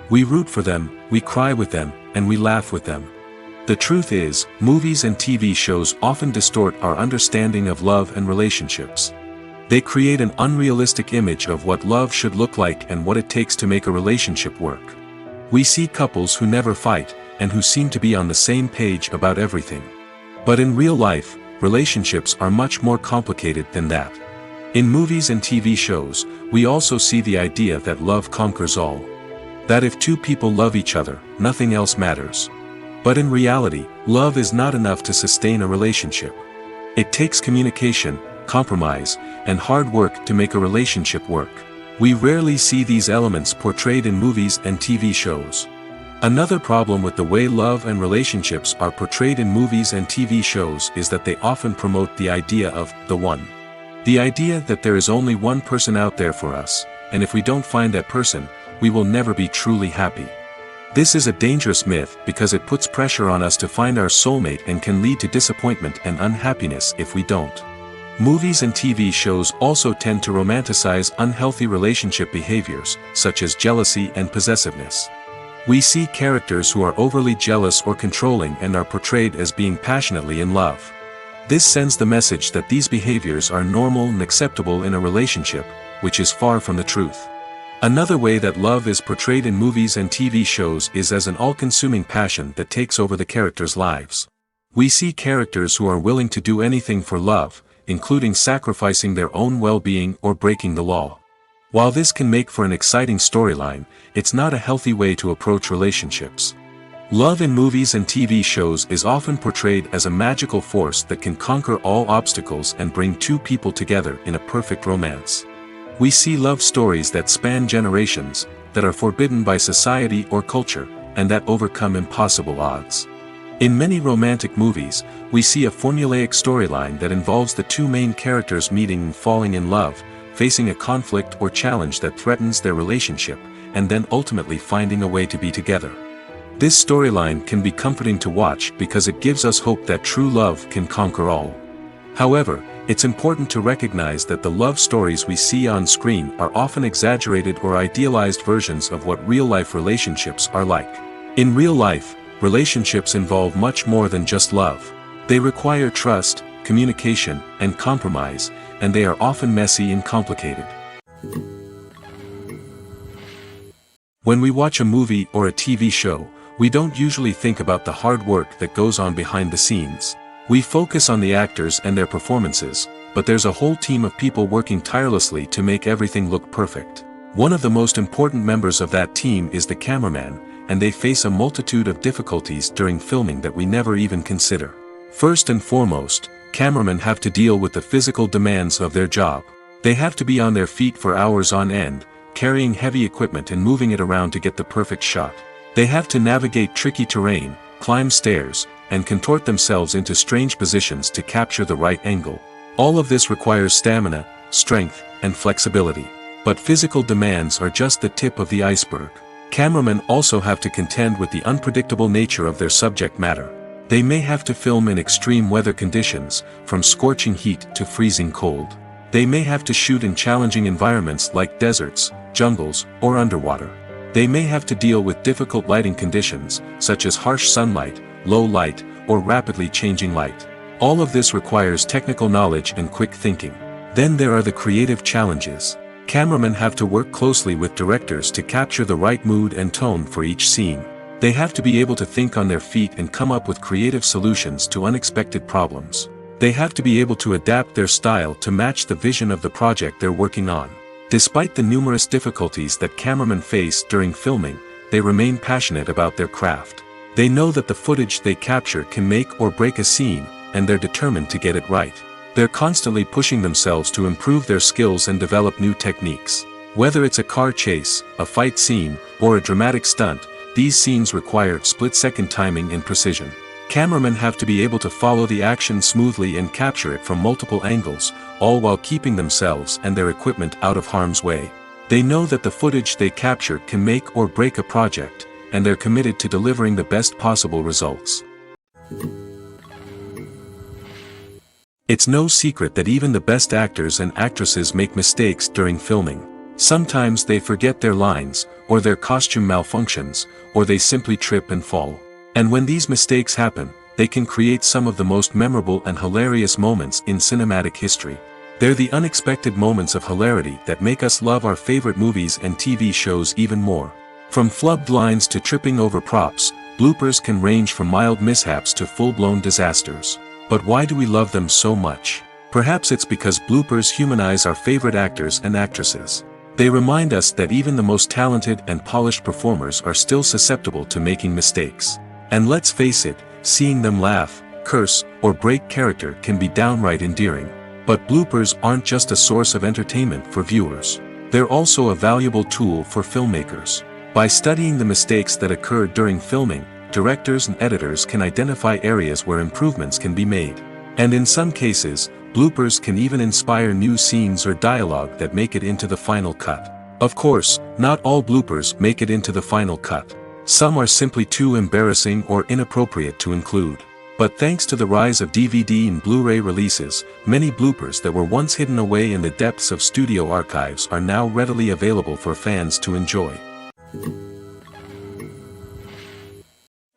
We root for them, we cry with them, and we laugh with them. The truth is, movies and TV shows often distort our understanding of love and relationships. They create an unrealistic image of what love should look like and what it takes to make a relationship work. We see couples who never fight, and who seem to be on the same page about everything. But in real life, relationships are much more complicated than that. In movies and TV shows, we also see the idea that love conquers all. That if two people love each other, nothing else matters. But in reality, love is not enough to sustain a relationship. It takes communication, compromise, and hard work to make a relationship work. We rarely see these elements portrayed in movies and TV shows. Another problem with the way love and relationships are portrayed in movies and TV shows is that they often promote the idea of the one. The idea that there is only one person out there for us, and if we don't find that person, we will never be truly happy. This is a dangerous myth because it puts pressure on us to find our soulmate and can lead to disappointment and unhappiness if we don't. Movies and TV shows also tend to romanticize unhealthy relationship behaviors, such as jealousy and possessiveness. We see characters who are overly jealous or controlling and are portrayed as being passionately in love. This sends the message that these behaviors are normal and acceptable in a relationship, which is far from the truth. Another way that love is portrayed in movies and TV shows is as an all-consuming passion that takes over the characters' lives. We see characters who are willing to do anything for love, including sacrificing their own well-being or breaking the law. While this can make for an exciting storyline, it's not a healthy way to approach relationships. Love in movies and TV shows is often portrayed as a magical force that can conquer all obstacles and bring two people together in a perfect romance. We see love stories that span generations, that are forbidden by society or culture, and that overcome impossible odds. In many romantic movies, we see a formulaic storyline that involves the two main characters meeting and falling in love, facing a conflict or challenge that threatens their relationship, and then ultimately finding a way to be together. This storyline can be comforting to watch because it gives us hope that true love can conquer all. However, it's important to recognize that the love stories we see on screen are often exaggerated or idealized versions of what real-life relationships are like. In real life, relationships involve much more than just love. They require trust, communication, and compromise, and they are often messy and complicated. When we watch a movie or a TV show, we don't usually think about the hard work that goes on behind the scenes. We focus on the actors and their performances, but there's a whole team of people working tirelessly to make everything look perfect. One of the most important members of that team is the cameraman, and they face a multitude of difficulties during filming that we never even consider. First and foremost, cameramen have to deal with the physical demands of their job. They have to be on their feet for hours on end, carrying heavy equipment and moving it around to get the perfect shot. They have to navigate tricky terrain, climb stairs, and contort themselves into strange positions to capture the right angle. All of this requires stamina, strength, and flexibility. But physical demands are just the tip of the iceberg. Cameramen also have to contend with the unpredictable nature of their subject matter. They may have to film in extreme weather conditions, from scorching heat to freezing cold. They may have to shoot in challenging environments like deserts, jungles, or underwater. They may have to deal with difficult lighting conditions, such as harsh sunlight, low light, or rapidly changing light. All of this requires technical knowledge and quick thinking. Then there are the creative challenges. Cameramen have to work closely with directors to capture the right mood and tone for each scene. They have to be able to think on their feet and come up with creative solutions to unexpected problems. They have to be able to adapt their style to match the vision of the project they're working on. Despite the numerous difficulties that cameramen face during filming, they remain passionate about their craft. They know that the footage they capture can make or break a scene, and they're determined to get it right. They're constantly pushing themselves to improve their skills and develop new techniques. Whether it's a car chase, a fight scene, or a dramatic stunt, these scenes require split-second timing and precision. Cameramen have to be able to follow the action smoothly and capture it from multiple angles, all while keeping themselves and their equipment out of harm's way. They know that the footage they capture can make or break a project, and they're committed to delivering the best possible results. It's no secret that even the best actors and actresses make mistakes during filming. Sometimes they forget their lines, or their costume malfunctions, or they simply trip and fall. And when these mistakes happen, they can create some of the most memorable and hilarious moments in cinematic history. They're the unexpected moments of hilarity that make us love our favorite movies and TV shows even more. From flubbed lines to tripping over props, bloopers can range from mild mishaps to full-blown disasters. But why do we love them so much? Perhaps it's because bloopers humanize our favorite actors and actresses. They remind us that even the most talented and polished performers are still susceptible to making mistakes. And let's face it, seeing them laugh, curse, or break character can be downright endearing. But bloopers aren't just a source of entertainment for viewers. They're also a valuable tool for filmmakers. By studying the mistakes that occur during filming, directors and editors can identify areas where improvements can be made. And in some cases, bloopers can even inspire new scenes or dialogue that make it into the final cut. Of course, not all bloopers make it into the final cut. Some are simply too embarrassing or inappropriate to include. But thanks to the rise of DVD and Blu-ray releases, many bloopers that were once hidden away in the depths of studio archives are now readily available for fans to enjoy.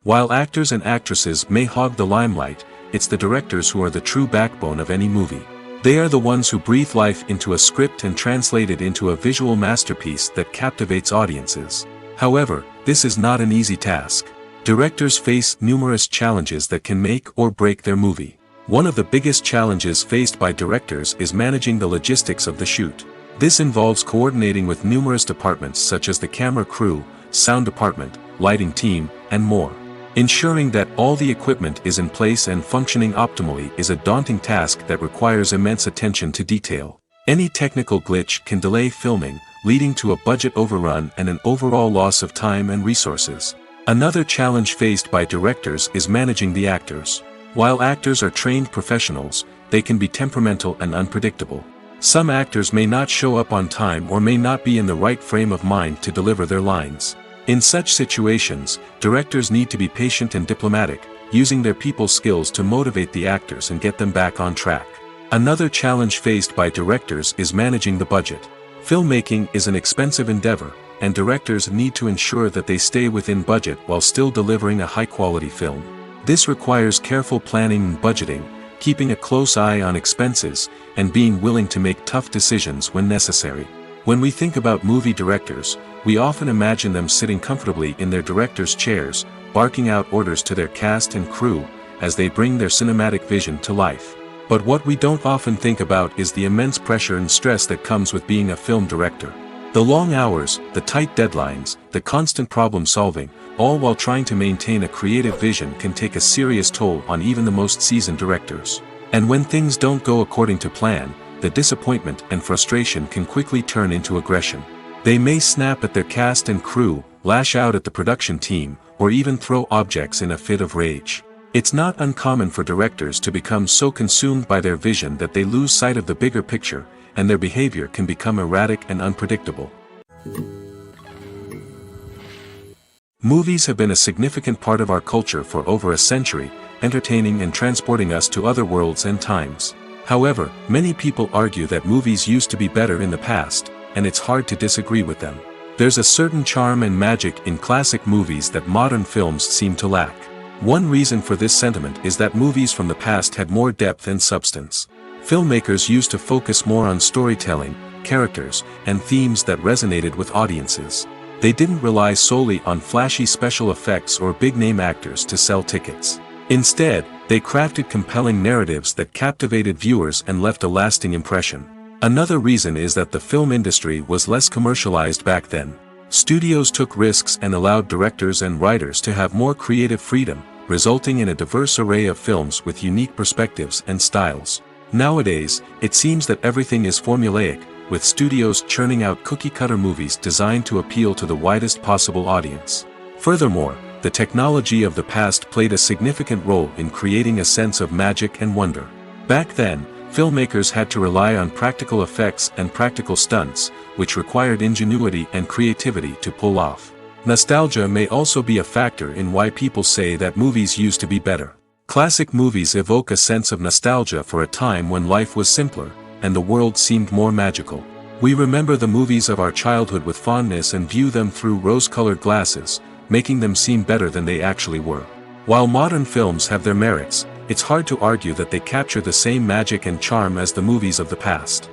While actors and actresses may hog the limelight, it's the directors who are the true backbone of any movie. They are the ones who breathe life into a script and translate it into a visual masterpiece that captivates audiences. However, this is not an easy task. Directors face numerous challenges that can make or break their movie. One of the biggest challenges faced by directors is managing the logistics of the shoot. This involves coordinating with numerous departments such as the camera crew, sound department, lighting team, and more. Ensuring that all the equipment is in place and functioning optimally is a daunting task that requires immense attention to detail. Any technical glitch can delay filming, leading to a budget overrun and an overall loss of time and resources. Another challenge faced by directors is managing the actors. While actors are trained professionals, they can be temperamental and unpredictable. Some actors may not show up on time or may not be in the right frame of mind to deliver their lines. In such situations, directors need to be patient and diplomatic, using their people skills to motivate the actors and get them back on track. Another challenge faced by directors is managing the budget. Filmmaking is an expensive endeavor, and directors need to ensure that they stay within budget while still delivering a high-quality film. This requires careful planning and budgeting, keeping a close eye on expenses, and being willing to make tough decisions when necessary. When we think about movie directors, we often imagine them sitting comfortably in their director's chairs, barking out orders to their cast and crew, as they bring their cinematic vision to life. But what we don't often think about is the immense pressure and stress that comes with being a film director. The long hours, the tight deadlines, the constant problem solving, all while trying to maintain a creative vision can take a serious toll on even the most seasoned directors. And when things don't go according to plan, the disappointment and frustration can quickly turn into aggression. They may snap at their cast and crew, lash out at the production team, or even throw objects in a fit of rage. It's not uncommon for directors to become so consumed by their vision that they lose sight of the bigger picture, and their behavior can become erratic and unpredictable. Movies have been a significant part of our culture for over a century, entertaining and transporting us to other worlds and times. However, many people argue that movies used to be better in the past, and it's hard to disagree with them. There's a certain charm and magic in classic movies that modern films seem to lack. One reason for this sentiment is that movies from the past had more depth and substance. Filmmakers used to focus more on storytelling, characters, and themes that resonated with audiences. They didn't rely solely on flashy special effects or big-name actors to sell tickets. Instead, they crafted compelling narratives that captivated viewers and left a lasting impression. Another reason is that the film industry was less commercialized back then. Studios took risks and allowed directors and writers to have more creative freedom, resulting in a diverse array of films with unique perspectives and styles. Nowadays, it seems that everything is formulaic, with studios churning out cookie-cutter movies designed to appeal to the widest possible audience. Furthermore, the technology of the past played a significant role in creating a sense of magic and wonder. Back then, filmmakers had to rely on practical effects and practical stunts, which required ingenuity and creativity to pull off. Nostalgia may also be a factor in why people say that movies used to be better. Classic movies evoke a sense of nostalgia for a time when life was simpler, and the world seemed more magical. We remember the movies of our childhood with fondness and view them through rose-colored glasses, making them seem better than they actually were. While modern films have their merits, it's hard to argue that they capture the same magic and charm as the movies of the past.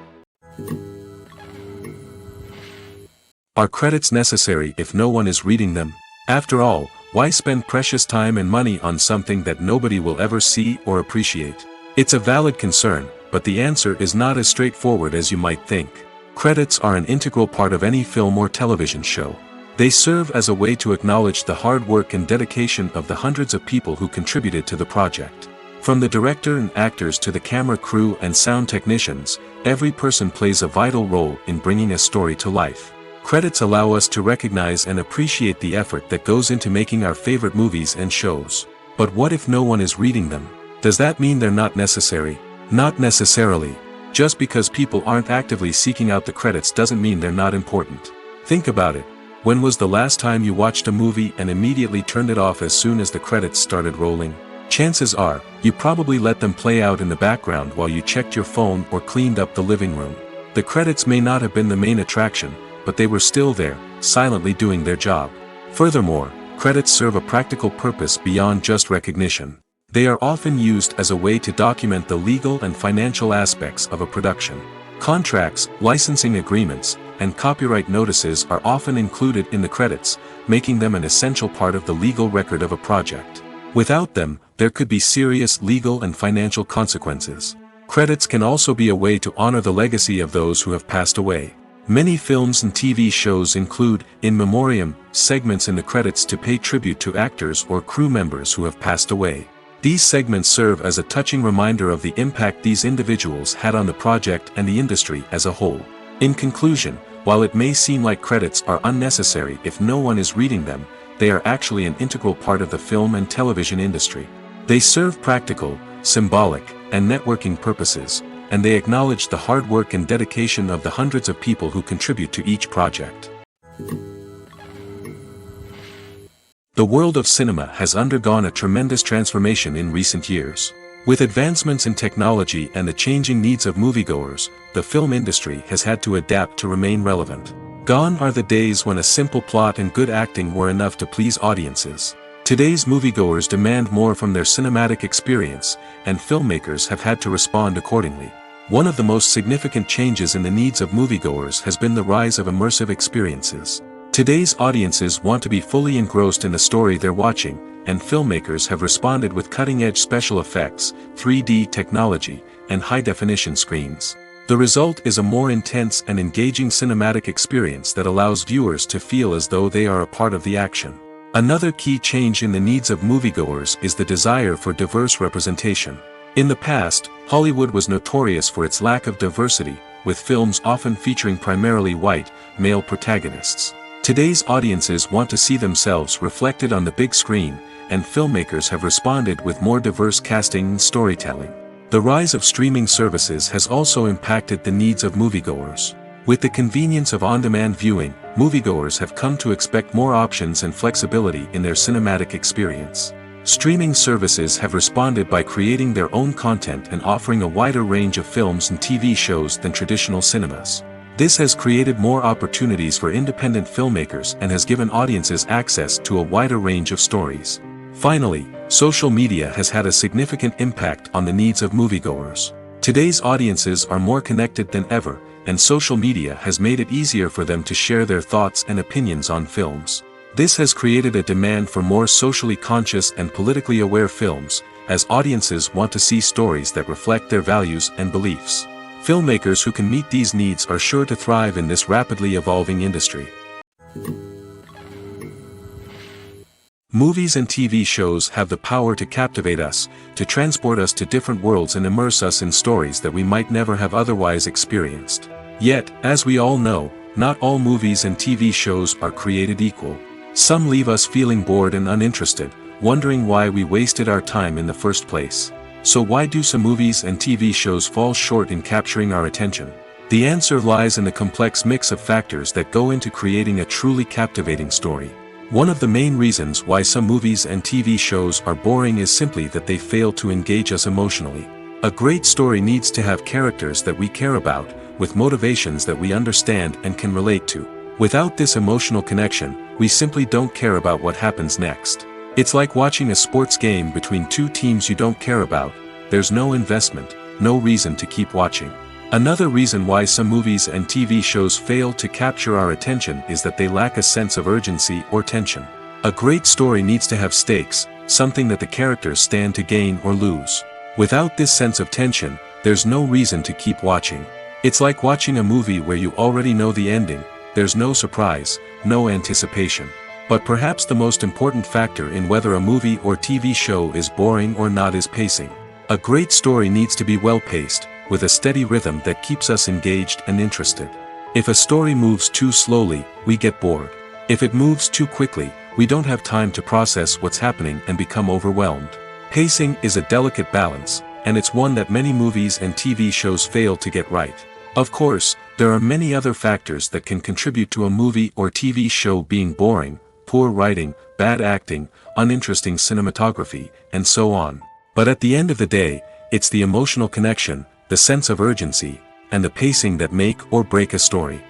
Are credits necessary if no one is reading them? After all, why spend precious time and money on something that nobody will ever see or appreciate? It's a valid concern, but the answer is not as straightforward as you might think. Credits are an integral part of any film or television show. They serve as a way to acknowledge the hard work and dedication of the hundreds of people who contributed to the project. From the director and actors to the camera crew and sound technicians, every person plays a vital role in bringing a story to life. Credits allow us to recognize and appreciate the effort that goes into making our favorite movies and shows. But what if no one is reading them? Does that mean they're not necessary? Not necessarily. Just because people aren't actively seeking out the credits doesn't mean they're not important. Think about it. When was the last time you watched a movie and immediately turned it off as soon as the credits started rolling? Chances are, you probably let them play out in the background while you checked your phone or cleaned up the living room. The credits may not have been the main attraction, but they were still there, silently doing their job. Furthermore, credits serve a practical purpose beyond just recognition. They are often used as a way to document the legal and financial aspects of a production. Contracts, licensing agreements, and copyright notices are often included in the credits, making them an essential part of the legal record of a project. Without them, there could be serious legal and financial consequences. Credits can also be a way to honor the legacy of those who have passed away. Many films and TV shows include, in memoriam, segments in the credits to pay tribute to actors or crew members who have passed away. These segments serve as a touching reminder of the impact these individuals had on the project and the industry as a whole. In conclusion, while it may seem like credits are unnecessary if no one is reading them, they are actually an integral part of the film and television industry. They serve practical, symbolic, and networking purposes, and they acknowledge the hard work and dedication of the hundreds of people who contribute to each project. The world of cinema has undergone a tremendous transformation in recent years. With advancements in technology and the changing needs of moviegoers, the film industry has had to adapt to remain relevant. Gone are the days when a simple plot and good acting were enough to please audiences. Today's moviegoers demand more from their cinematic experience, and filmmakers have had to respond accordingly. One of the most significant changes in the needs of moviegoers has been the rise of immersive experiences. Today's audiences want to be fully engrossed in the story they're watching, and filmmakers have responded with cutting-edge special effects, 3D technology, and high-definition screens. The result is a more intense and engaging cinematic experience that allows viewers to feel as though they are a part of the action. Another key change in the needs of moviegoers is the desire for diverse representation. In the past, Hollywood was notorious for its lack of diversity, with films often featuring primarily white, male protagonists. Today's audiences want to see themselves reflected on the big screen, and filmmakers have responded with more diverse casting and storytelling. The rise of streaming services has also impacted the needs of moviegoers. With the convenience of on-demand viewing, moviegoers have come to expect more options and flexibility in their cinematic experience. Streaming services have responded by creating their own content and offering a wider range of films and TV shows than traditional cinemas. This has created more opportunities for independent filmmakers and has given audiences access to a wider range of stories. Finally, social media has had a significant impact on the needs of moviegoers. Today's audiences are more connected than ever, and social media has made it easier for them to share their thoughts and opinions on films. This has created a demand for more socially conscious and politically aware films, as audiences want to see stories that reflect their values and beliefs. Filmmakers who can meet these needs are sure to thrive in this rapidly evolving industry. Movies and TV shows have the power to captivate us, to transport us to different worlds and immerse us in stories that we might never have otherwise experienced. Yet, as we all know, not all movies and TV shows are created equal. Some leave us feeling bored and uninterested, wondering why we wasted our time in the first place. So why do some movies and TV shows fall short in capturing our attention? The answer lies in the complex mix of factors that go into creating a truly captivating story. One of the main reasons why some movies and TV shows are boring is simply that they fail to engage us emotionally. A great story needs to have characters that we care about, with motivations that we understand and can relate to. Without this emotional connection, we simply don't care about what happens next. It's like watching a sports game between two teams you don't care about. There's no investment, no reason to keep watching. Another reason why some movies and TV shows fail to capture our attention is that they lack a sense of urgency or tension. A great story needs to have stakes, something that the characters stand to gain or lose. Without this sense of tension, there's no reason to keep watching. It's like watching a movie where you already know the ending. There's no surprise, no anticipation. But perhaps the most important factor in whether a movie or TV show is boring or not is pacing. A great story needs to be well-paced, with a steady rhythm that keeps us engaged and interested. If a story moves too slowly, we get bored. If it moves too quickly, we don't have time to process what's happening and become overwhelmed. Pacing is a delicate balance, and it's one that many movies and TV shows fail to get right. Of course, there are many other factors that can contribute to a movie or TV show being boring: poor writing, bad acting, uninteresting cinematography, and so on. But at the end of the day, it's the emotional connection, the sense of urgency, and the pacing that make or break a story.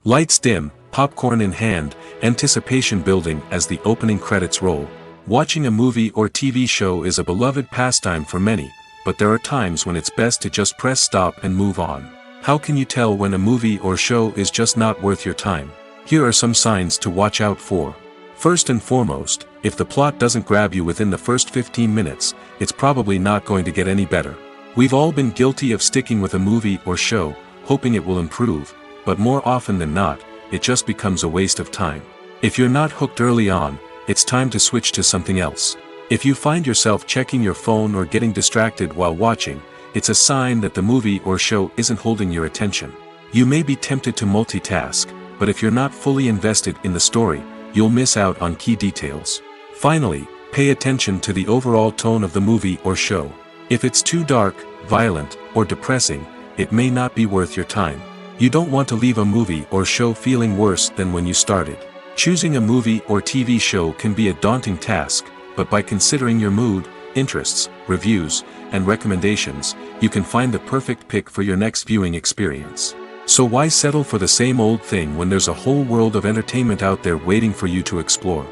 Lights dim, popcorn in hand, anticipation building as the opening credits roll. Watching a movie or TV show is a beloved pastime for many, but there are times when it's best to just press stop and move on. How can you tell when a movie or show is just not worth your time? Here are some signs to watch out for. First and foremost, if the plot doesn't grab you within the first 15 minutes, it's probably not going to get any better. We've all been guilty of sticking with a movie or show, hoping it will improve, but more often than not, it just becomes a waste of time. If you're not hooked early on, it's time to switch to something else. If you find yourself checking your phone or getting distracted while watching, it's a sign that the movie or show isn't holding your attention. You may be tempted to multitask, but if you're not fully invested in the story, you'll miss out on key details. Finally, pay attention to the overall tone of the movie or show. If it's too dark, violent, or depressing, it may not be worth your time. You don't want to leave a movie or show feeling worse than when you started. Choosing a movie or TV show can be a daunting task, but by considering your mood, interests, reviews, and recommendations, you can find the perfect pick for your next viewing experience. So why settle for the same old thing when there's a whole world of entertainment out there waiting for you to explore?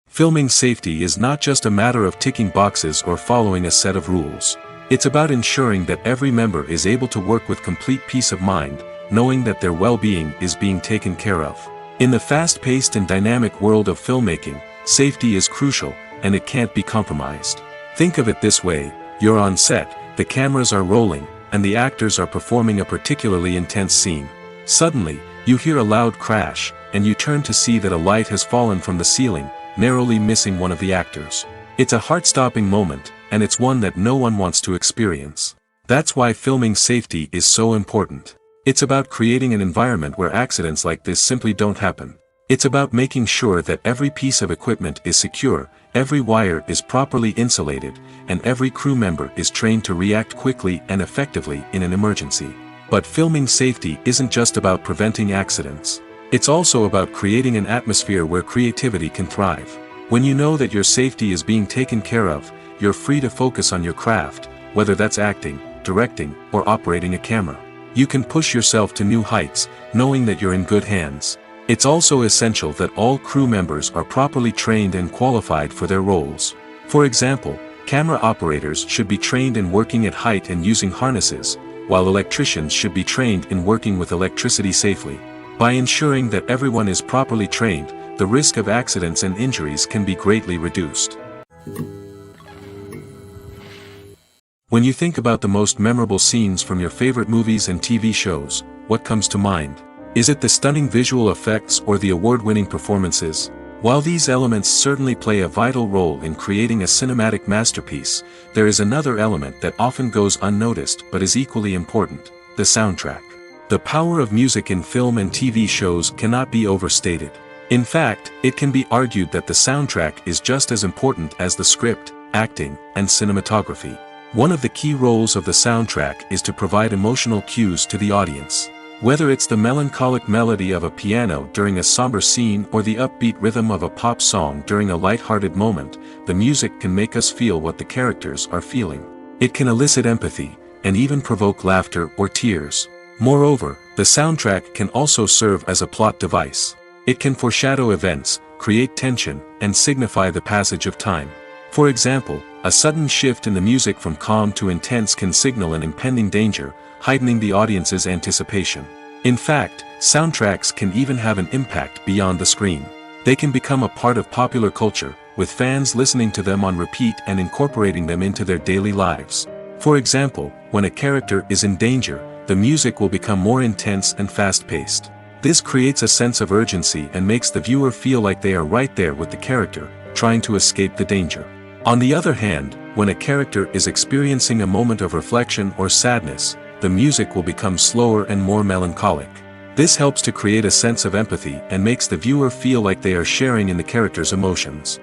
Filming safety is not just a matter of ticking boxes or following a set of rules. It's about ensuring that every member is able to work with complete peace of mind, knowing that their well-being is being taken care of. In the fast-paced and dynamic world of filmmaking, safety is crucial, and it can't be compromised. Think of it this way: you're on set, the cameras are rolling, and the actors are performing a particularly intense scene. Suddenly, you hear a loud crash, and you turn to see that a light has fallen from the ceiling, narrowly missing one of the actors. It's a heart-stopping moment, and it's one that no one wants to experience. That's why filming safety is so important. It's about creating an environment where accidents like this simply don't happen. It's about making sure that every piece of equipment is secure, every wire is properly insulated, and every crew member is trained to react quickly and effectively in an emergency. But filming safety isn't just about preventing accidents. It's also about creating an atmosphere where creativity can thrive. When you know that your safety is being taken care of, you're free to focus on your craft, whether that's acting, directing, or operating a camera. You can push yourself to new heights, knowing that you're in good hands. It's also essential that all crew members are properly trained and qualified for their roles. For example, camera operators should be trained in working at height and using harnesses, while electricians should be trained in working with electricity safely. By ensuring that everyone is properly trained, the risk of accidents and injuries can be greatly reduced. When you think about the most memorable scenes from your favorite movies and TV shows, what comes to mind? Is it the stunning visual effects or the award-winning performances? While these elements certainly play a vital role in creating a cinematic masterpiece, there is another element that often goes unnoticed but is equally important: the soundtrack. The power of music in film and TV shows cannot be overstated. In fact, it can be argued that the soundtrack is just as important as the script, acting, and cinematography. One of the key roles of the soundtrack is to provide emotional cues to the audience. Whether it's the melancholic melody of a piano during a somber scene or the upbeat rhythm of a pop song during a light-hearted moment, the music can make us feel what the characters are feeling. It can elicit empathy, and even provoke laughter or tears. Moreover, the soundtrack can also serve as a plot device. It can foreshadow events, create tension, and signify the passage of time. For example, a sudden shift in the music from calm to intense can signal an impending danger, heightening the audience's anticipation. In fact, soundtracks can even have an impact beyond the screen. They can become a part of popular culture, with fans listening to them on repeat and incorporating them into their daily lives. For example, when a character is in danger, the music will become more intense and fast-paced. This creates a sense of urgency and makes the viewer feel like they are right there with the character, trying to escape the danger. On the other hand, when a character is experiencing a moment of reflection or sadness, the music will become slower and more melancholic. This helps to create a sense of empathy and makes the viewer feel like they are sharing in the character's emotions.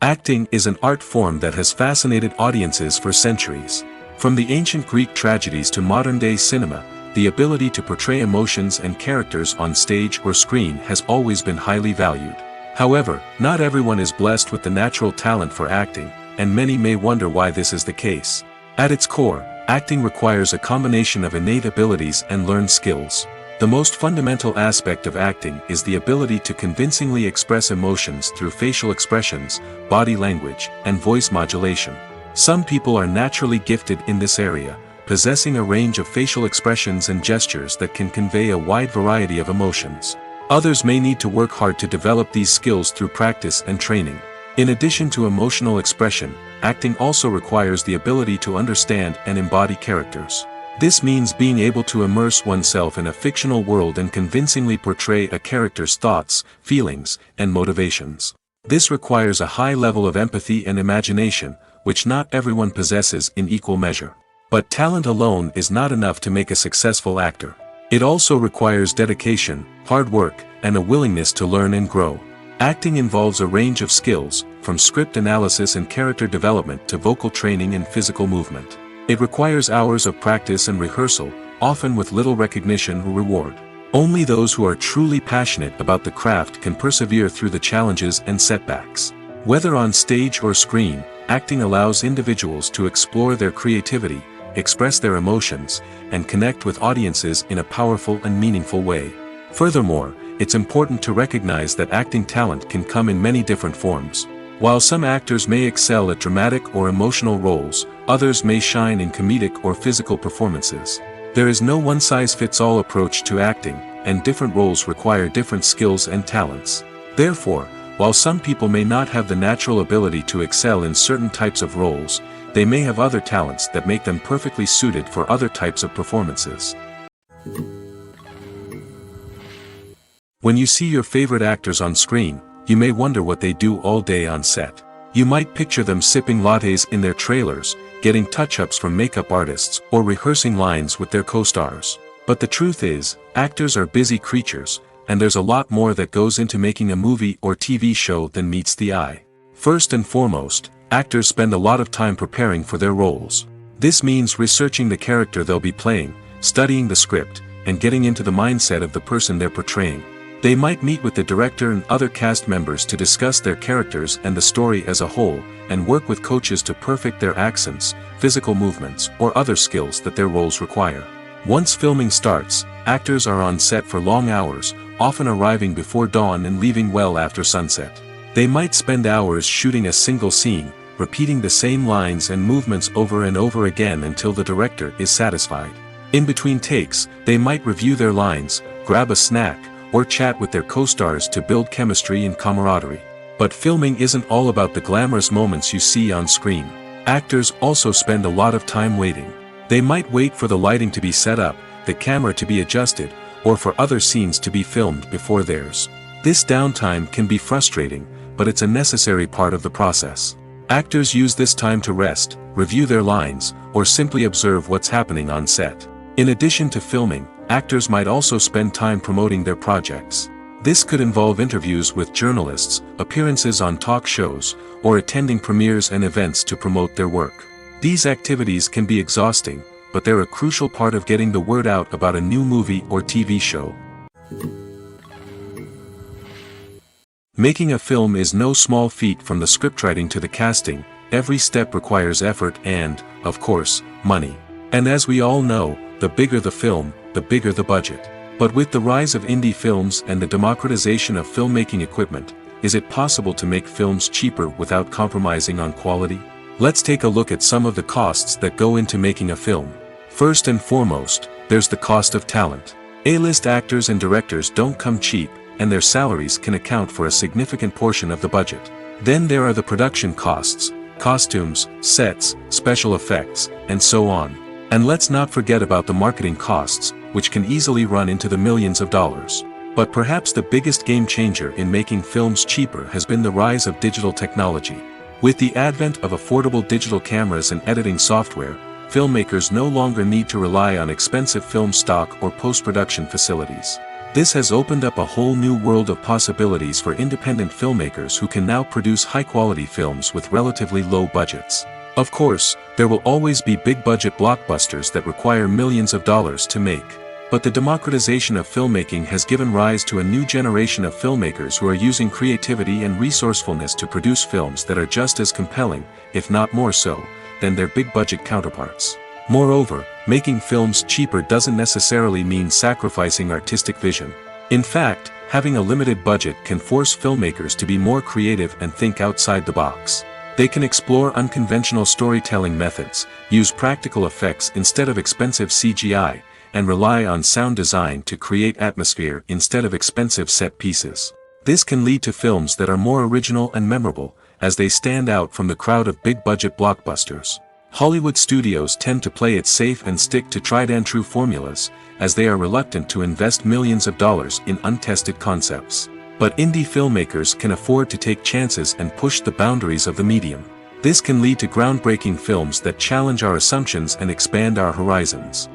Acting is an art form that has fascinated audiences for centuries. From the ancient Greek tragedies to modern-day cinema, the ability to portray emotions and characters on stage or screen has always been highly valued. However, not everyone is blessed with the natural talent for acting, and many may wonder why this is the case. At its core, acting requires a combination of innate abilities and learned skills. The most fundamental aspect of acting is the ability to convincingly express emotions through facial expressions, body language, and voice modulation. Some people are naturally gifted in this area, possessing a range of facial expressions and gestures that can convey a wide variety of emotions. Others may need to work hard to develop these skills through practice and training. In addition to emotional expression, acting also requires the ability to understand and embody characters. This means being able to immerse oneself in a fictional world and convincingly portray a character's thoughts, feelings, and motivations. This requires a high level of empathy and imagination, which not everyone possesses in equal measure. But talent alone is not enough to make a successful actor. It also requires dedication, hard work, and a willingness to learn and grow. Acting involves a range of skills, from script analysis and character development to vocal training and physical movement. It requires hours of practice and rehearsal, often with little recognition or reward. Only those who are truly passionate about the craft can persevere through the challenges and setbacks. Whether on stage or screen, acting allows individuals to explore their creativity, express their emotions, and connect with audiences in a powerful and meaningful way. Furthermore, it's important to recognize that acting talent can come in many different forms. While some actors may excel at dramatic or emotional roles, others may shine in comedic or physical performances. There is no one-size-fits-all approach to acting, and different roles require different skills and talents. Therefore, while some people may not have the natural ability to excel in certain types of roles, they may have other talents that make them perfectly suited for other types of performances. When you see your favorite actors on screen, you may wonder what they do all day on set. You might picture them sipping lattes in their trailers, getting touch-ups from makeup artists, or rehearsing lines with their co-stars. But the truth is, actors are busy creatures, and there's a lot more that goes into making a movie or TV show than meets the eye. First and foremost, actors spend a lot of time preparing for their roles. This means researching the character they'll be playing, studying the script, and getting into the mindset of the person they're portraying. They might meet with the director and other cast members to discuss their characters and the story as a whole, and work with coaches to perfect their accents, physical movements, or other skills that their roles require. Once filming starts, actors are on set for long hours, often arriving before dawn and leaving well after sunset. They might spend hours shooting a single scene, repeating the same lines and movements over and over again until the director is satisfied. In between takes, they might review their lines, grab a snack, or chat with their co-stars to build chemistry and camaraderie. But filming isn't all about the glamorous moments you see on screen. Actors also spend a lot of time waiting. They might wait for the lighting to be set up, the camera to be adjusted, or for other scenes to be filmed before theirs. This downtime can be frustrating, but it's a necessary part of the process. Actors use this time to rest, review their lines, or simply observe what's happening on set. In addition to filming, actors might also spend time promoting their projects. This could involve interviews with journalists, appearances on talk shows, or attending premieres and events to promote their work. These activities can be exhausting, but they're a crucial part of getting the word out about a new movie or TV show. Making a film is no small feat. From the scriptwriting to the casting, every step requires effort and, of course, money. And as we all know, the bigger the film, the bigger the budget. But with the rise of indie films and the democratization of filmmaking equipment, is it possible to make films cheaper without compromising on quality? Let's take a look at some of the costs that go into making a film. First and foremost, there's the cost of talent. A-list actors and directors don't come cheap, and their salaries can account for a significant portion of the budget. Then there are the production costs, costumes, sets, special effects, and so on. And let's not forget about the marketing costs, which can easily run into the millions of dollars. But perhaps the biggest game changer in making films cheaper has been the rise of digital technology. With the advent of affordable digital cameras and editing software, filmmakers no longer need to rely on expensive film stock or post-production facilities. This has opened up a whole new world of possibilities for independent filmmakers who can now produce high-quality films with relatively low budgets. Of course, there will always be big-budget blockbusters that require millions of dollars to make. But the democratization of filmmaking has given rise to a new generation of filmmakers who are using creativity and resourcefulness to produce films that are just as compelling, if not more so, than their big-budget counterparts. Moreover, making films cheaper doesn't necessarily mean sacrificing artistic vision. In fact, having a limited budget can force filmmakers to be more creative and think outside the box. They can explore unconventional storytelling methods, use practical effects instead of expensive CGI, and rely on sound design to create atmosphere instead of expensive set pieces. This can lead to films that are more original and memorable, as they stand out from the crowd of big-budget blockbusters. Hollywood studios tend to play it safe and stick to tried-and-true formulas, as they are reluctant to invest millions of dollars in untested concepts. But indie filmmakers can afford to take chances and push the boundaries of the medium. This can lead to groundbreaking films that challenge our assumptions and expand our horizons.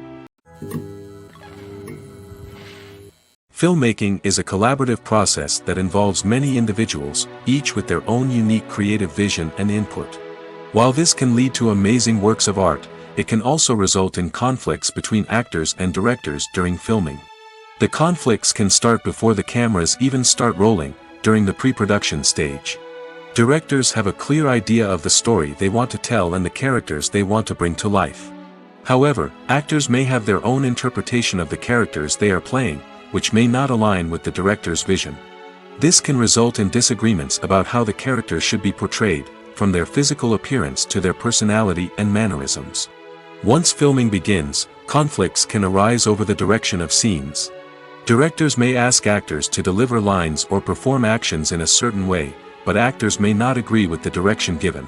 Filmmaking is a collaborative process that involves many individuals, each with their own unique creative vision and input. While this can lead to amazing works of art, it can also result in conflicts between actors and directors during filming. The conflicts can start before the cameras even start rolling, during the pre-production stage. Directors have a clear idea of the story they want to tell and the characters they want to bring to life. However, actors may have their own interpretation of the characters they are playing, which may not align with the director's vision. This can result in disagreements about how the characters should be portrayed, from their physical appearance to their personality and mannerisms. Once filming begins, conflicts can arise over the direction of scenes. Directors may ask actors to deliver lines or perform actions in a certain way, but actors may not agree with the direction given.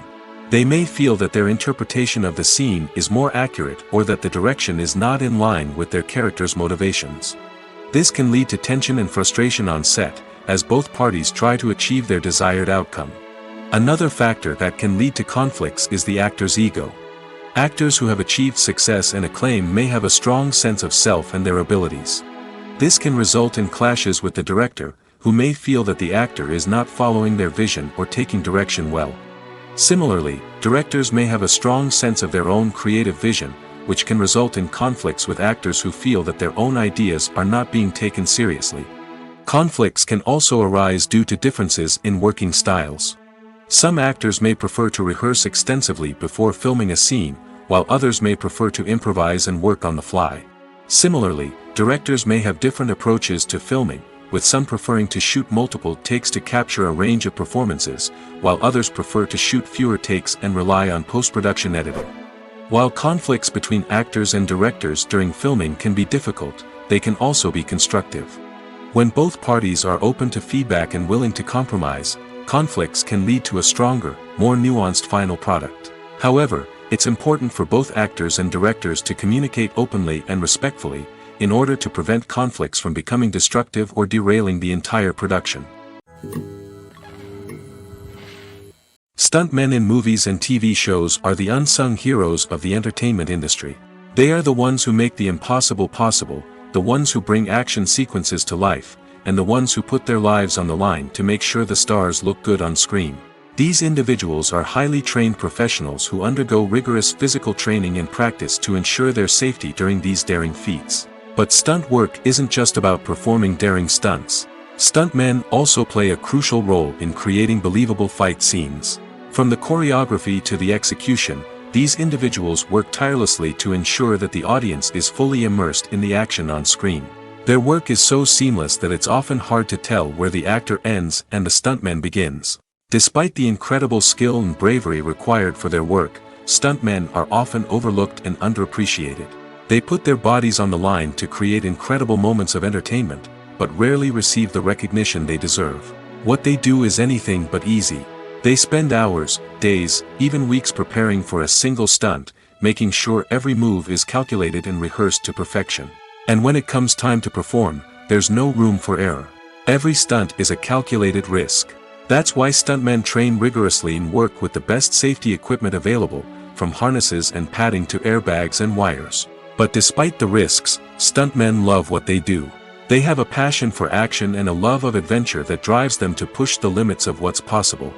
They may feel that their interpretation of the scene is more accurate or that the direction is not in line with their character's motivations. This can lead to tension and frustration on set, as both parties try to achieve their desired outcome. Another factor that can lead to conflicts is the actor's ego. Actors who have achieved success and acclaim may have a strong sense of self and their abilities. This can result in clashes with the director, who may feel that the actor is not following their vision or taking direction well. Similarly, directors may have a strong sense of their own creative vision, which can result in conflicts with actors who feel that their own ideas are not being taken seriously. Conflicts can also arise due to differences in working styles. Some actors may prefer to rehearse extensively before filming a scene, while others may prefer to improvise and work on the fly. Similarly, directors may have different approaches to filming, with some preferring to shoot multiple takes to capture a range of performances, while others prefer to shoot fewer takes and rely on post-production editing. While conflicts between actors and directors during filming can be difficult, they can also be constructive. When both parties are open to feedback and willing to compromise, conflicts can lead to a stronger, more nuanced final product. However, it's important for both actors and directors to communicate openly and respectfully, in order to prevent conflicts from becoming destructive or derailing the entire production. Stuntmen in movies and TV shows are the unsung heroes of the entertainment industry. They are the ones who make the impossible possible, the ones who bring action sequences to life, and the ones who put their lives on the line to make sure the stars look good on screen. These individuals are highly trained professionals who undergo rigorous physical training and practice to ensure their safety during these daring feats. But stunt work isn't just about performing daring stunts. Stuntmen also play a crucial role in creating believable fight scenes. From the choreography to the execution, these individuals work tirelessly to ensure that the audience is fully immersed in the action on screen. Their work is so seamless that it's often hard to tell where the actor ends and the stuntman begins. Despite the incredible skill and bravery required for their work, stuntmen are often overlooked and underappreciated. They put their bodies on the line to create incredible moments of entertainment, but rarely receive the recognition they deserve. What they do is anything but easy. They spend hours, days, even weeks preparing for a single stunt, making sure every move is calculated and rehearsed to perfection. And when it comes time to perform, there's no room for error. Every stunt is a calculated risk. That's why stuntmen train rigorously and work with the best safety equipment available, from harnesses and padding to airbags and wires. But despite the risks, stuntmen love what they do. They have a passion for action and a love of adventure that drives them to push the limits of what's possible.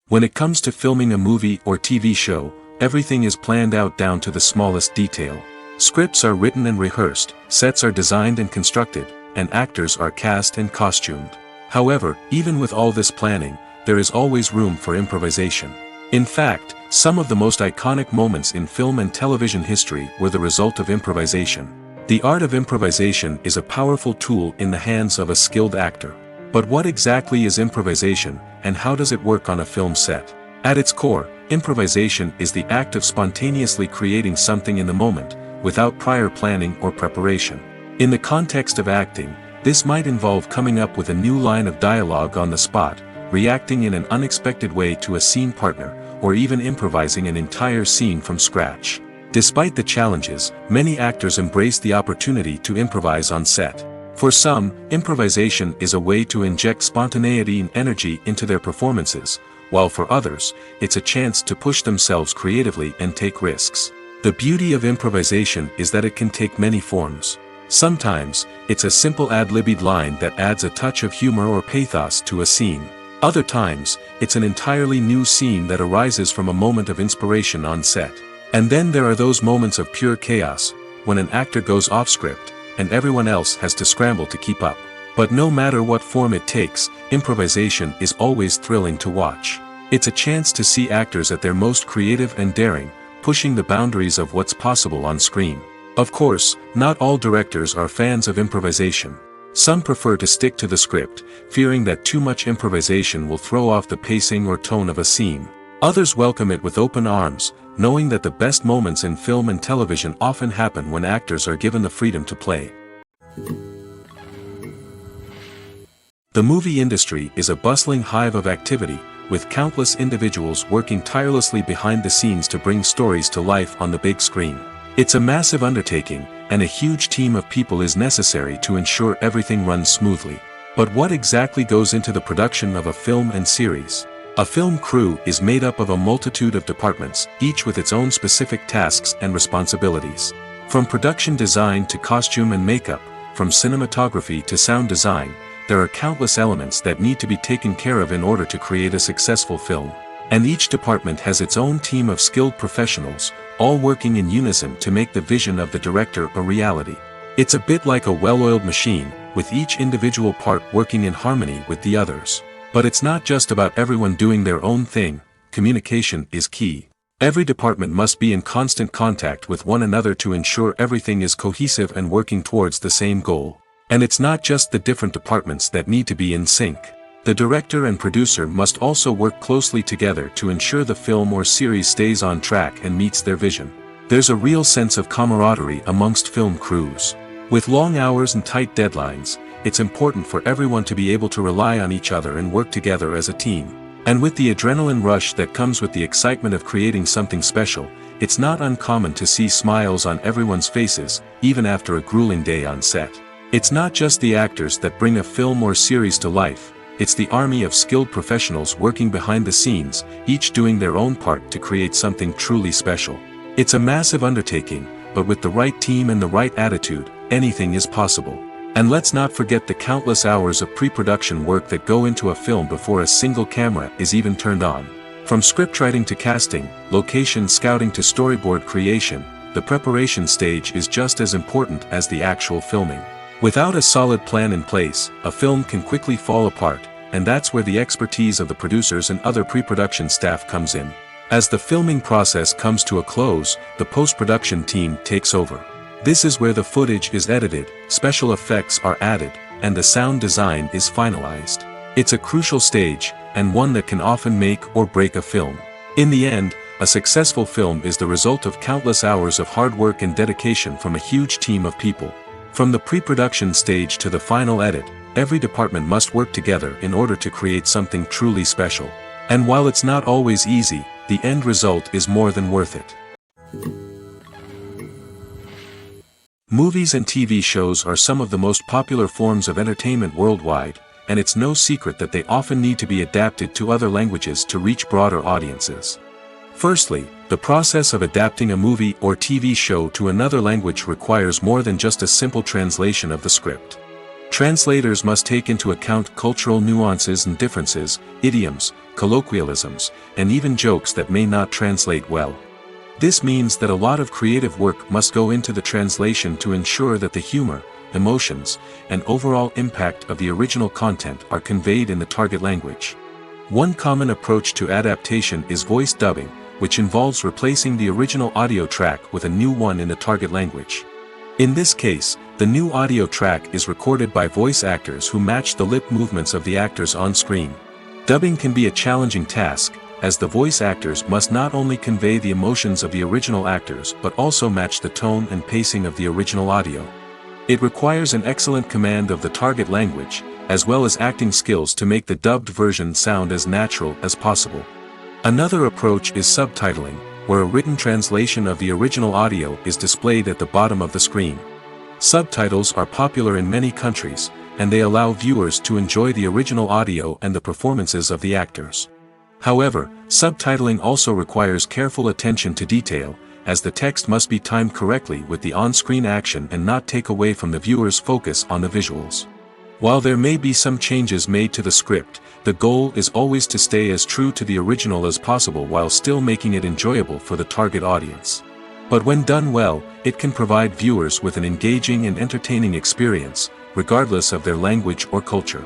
When it comes to filming a movie or TV show, everything is planned out down to the smallest detail. Scripts are written and rehearsed, sets are designed and constructed, and actors are cast and costumed. However, even with all this planning, there is always room for improvisation. In fact, some of the most iconic moments in film and television history were the result of improvisation. The art of improvisation is a powerful tool in the hands of a skilled actor. But what exactly is improvisation, and how does it work on a film set? At its core, improvisation is the act of spontaneously creating something in the moment, without prior planning or preparation. In the context of acting, this might involve coming up with a new line of dialogue on the spot, reacting in an unexpected way to a scene partner, or even improvising an entire scene from scratch. Despite the challenges, many actors embrace the opportunity to improvise on set. For some, improvisation is a way to inject spontaneity and energy into their performances, while for others, it's a chance to push themselves creatively and take risks. The beauty of improvisation is that it can take many forms. Sometimes, it's a simple ad-libbed line that adds a touch of humor or pathos to a scene. Other times, it's an entirely new scene that arises from a moment of inspiration on set. And then there are those moments of pure chaos, when an actor goes off script, and everyone else has to scramble to keep up. But no matter what form it takes, improvisation is always thrilling to watch. It's a chance to see actors at their most creative and daring, pushing the boundaries of what's possible on screen. Of course, not all directors are fans of improvisation. Some prefer to stick to the script, fearing that too much improvisation will throw off the pacing or tone of a scene. Others welcome it with open arms, knowing that the best moments in film and television often happen when actors are given the freedom to play. The movie industry is a bustling hive of activity, with countless individuals working tirelessly behind the scenes to bring stories to life on the big screen. It's a massive undertaking, and a huge team of people is necessary to ensure everything runs smoothly. But what exactly goes into the production of a film and series? A film crew is made up of a multitude of departments, each with its own specific tasks and responsibilities. From production design to costume and makeup, from cinematography to sound design, there are countless elements that need to be taken care of in order to create a successful film. And each department has its own team of skilled professionals, all working in unison to make the vision of the director a reality. It's a bit like a well-oiled machine, with each individual part working in harmony with the others. But it's not just about everyone doing their own thing. Communication is key. Every department must be in constant contact with one another to ensure everything is cohesive and working towards the same goal. And it's not just the different departments that need to be in sync. The director and producer must also work closely together to ensure the film or series stays on track and meets their vision. There's a real sense of camaraderie amongst film crews. With long hours and tight deadlines, it's important for everyone to be able to rely on each other and work together as a team. And with the adrenaline rush that comes with the excitement of creating something special, it's not uncommon to see smiles on everyone's faces, even after a grueling day on set. It's not just the actors that bring a film or series to life, it's the army of skilled professionals working behind the scenes, each doing their own part to create something truly special. It's a massive undertaking, but with the right team and the right attitude, anything is possible. And let's not forget the countless hours of pre-production work that go into a film before a single camera is even turned on. From scriptwriting to casting, location scouting to storyboard creation, the preparation stage is just as important as the actual filming. Without a solid plan in place, a film can quickly fall apart, and that's where the expertise of the producers and other pre-production staff comes in. As the filming process comes to a close, the post-production team takes over. This is where the footage is edited, special effects are added, and the sound design is finalized. It's a crucial stage, and one that can often make or break a film. In the end, a successful film is the result of countless hours of hard work and dedication from a huge team of people. From the pre-production stage to the final edit, every department must work together in order to create something truly special. And while it's not always easy, the end result is more than worth it. Movies and TV shows are some of the most popular forms of entertainment worldwide, and it's no secret that they often need to be adapted to other languages to reach broader audiences. Firstly, the process of adapting a movie or TV show to another language requires more than just a simple translation of the script. Translators must take into account cultural nuances and differences, idioms, colloquialisms, and even jokes that may not translate well. This means that a lot of creative work must go into the translation to ensure that the humor, emotions, and overall impact of the original content are conveyed in the target language. One common approach to adaptation is voice dubbing, which involves replacing the original audio track with a new one in the target language. In this case, the new audio track is recorded by voice actors who match the lip movements of the actors on screen. Dubbing can be a challenging task, as the voice actors must not only convey the emotions of the original actors but also match the tone and pacing of the original audio. It requires an excellent command of the target language, as well as acting skills to make the dubbed version sound as natural as possible. Another approach is subtitling, where a written translation of the original audio is displayed at the bottom of the screen. Subtitles are popular in many countries, and they allow viewers to enjoy the original audio and the performances of the actors. However, subtitling also requires careful attention to detail, as the text must be timed correctly with the on-screen action and not take away from the viewer's focus on the visuals. While there may be some changes made to the script, the goal is always to stay as true to the original as possible while still making it enjoyable for the target audience. But when done well, it can provide viewers with an engaging and entertaining experience, regardless of their language or culture.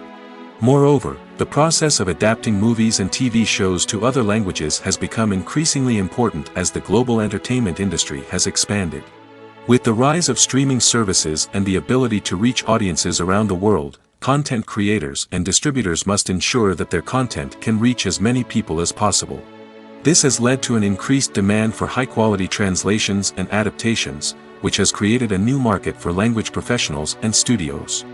Moreover, the process of adapting movies and TV shows to other languages has become increasingly important as the global entertainment industry has expanded. With the rise of streaming services and the ability to reach audiences around the world, content creators and distributors must ensure that their content can reach as many people as possible. This has led to an increased demand for high-quality translations and adaptations, which has created a new market for language professionals and studios.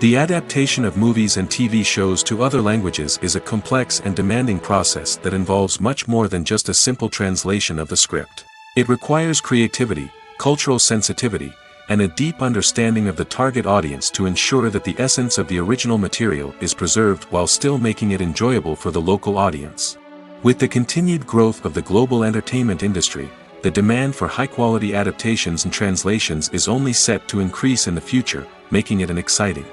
The adaptation of movies and TV shows to other languages is a complex and demanding process that involves much more than just a simple translation of the script. It requires creativity, cultural sensitivity, and a deep understanding of the target audience to ensure that the essence of the original material is preserved while still making it enjoyable for the local audience. With the continued growth of the global entertainment industry, the demand for high-quality adaptations and translations is only set to increase in the future, making it an exciting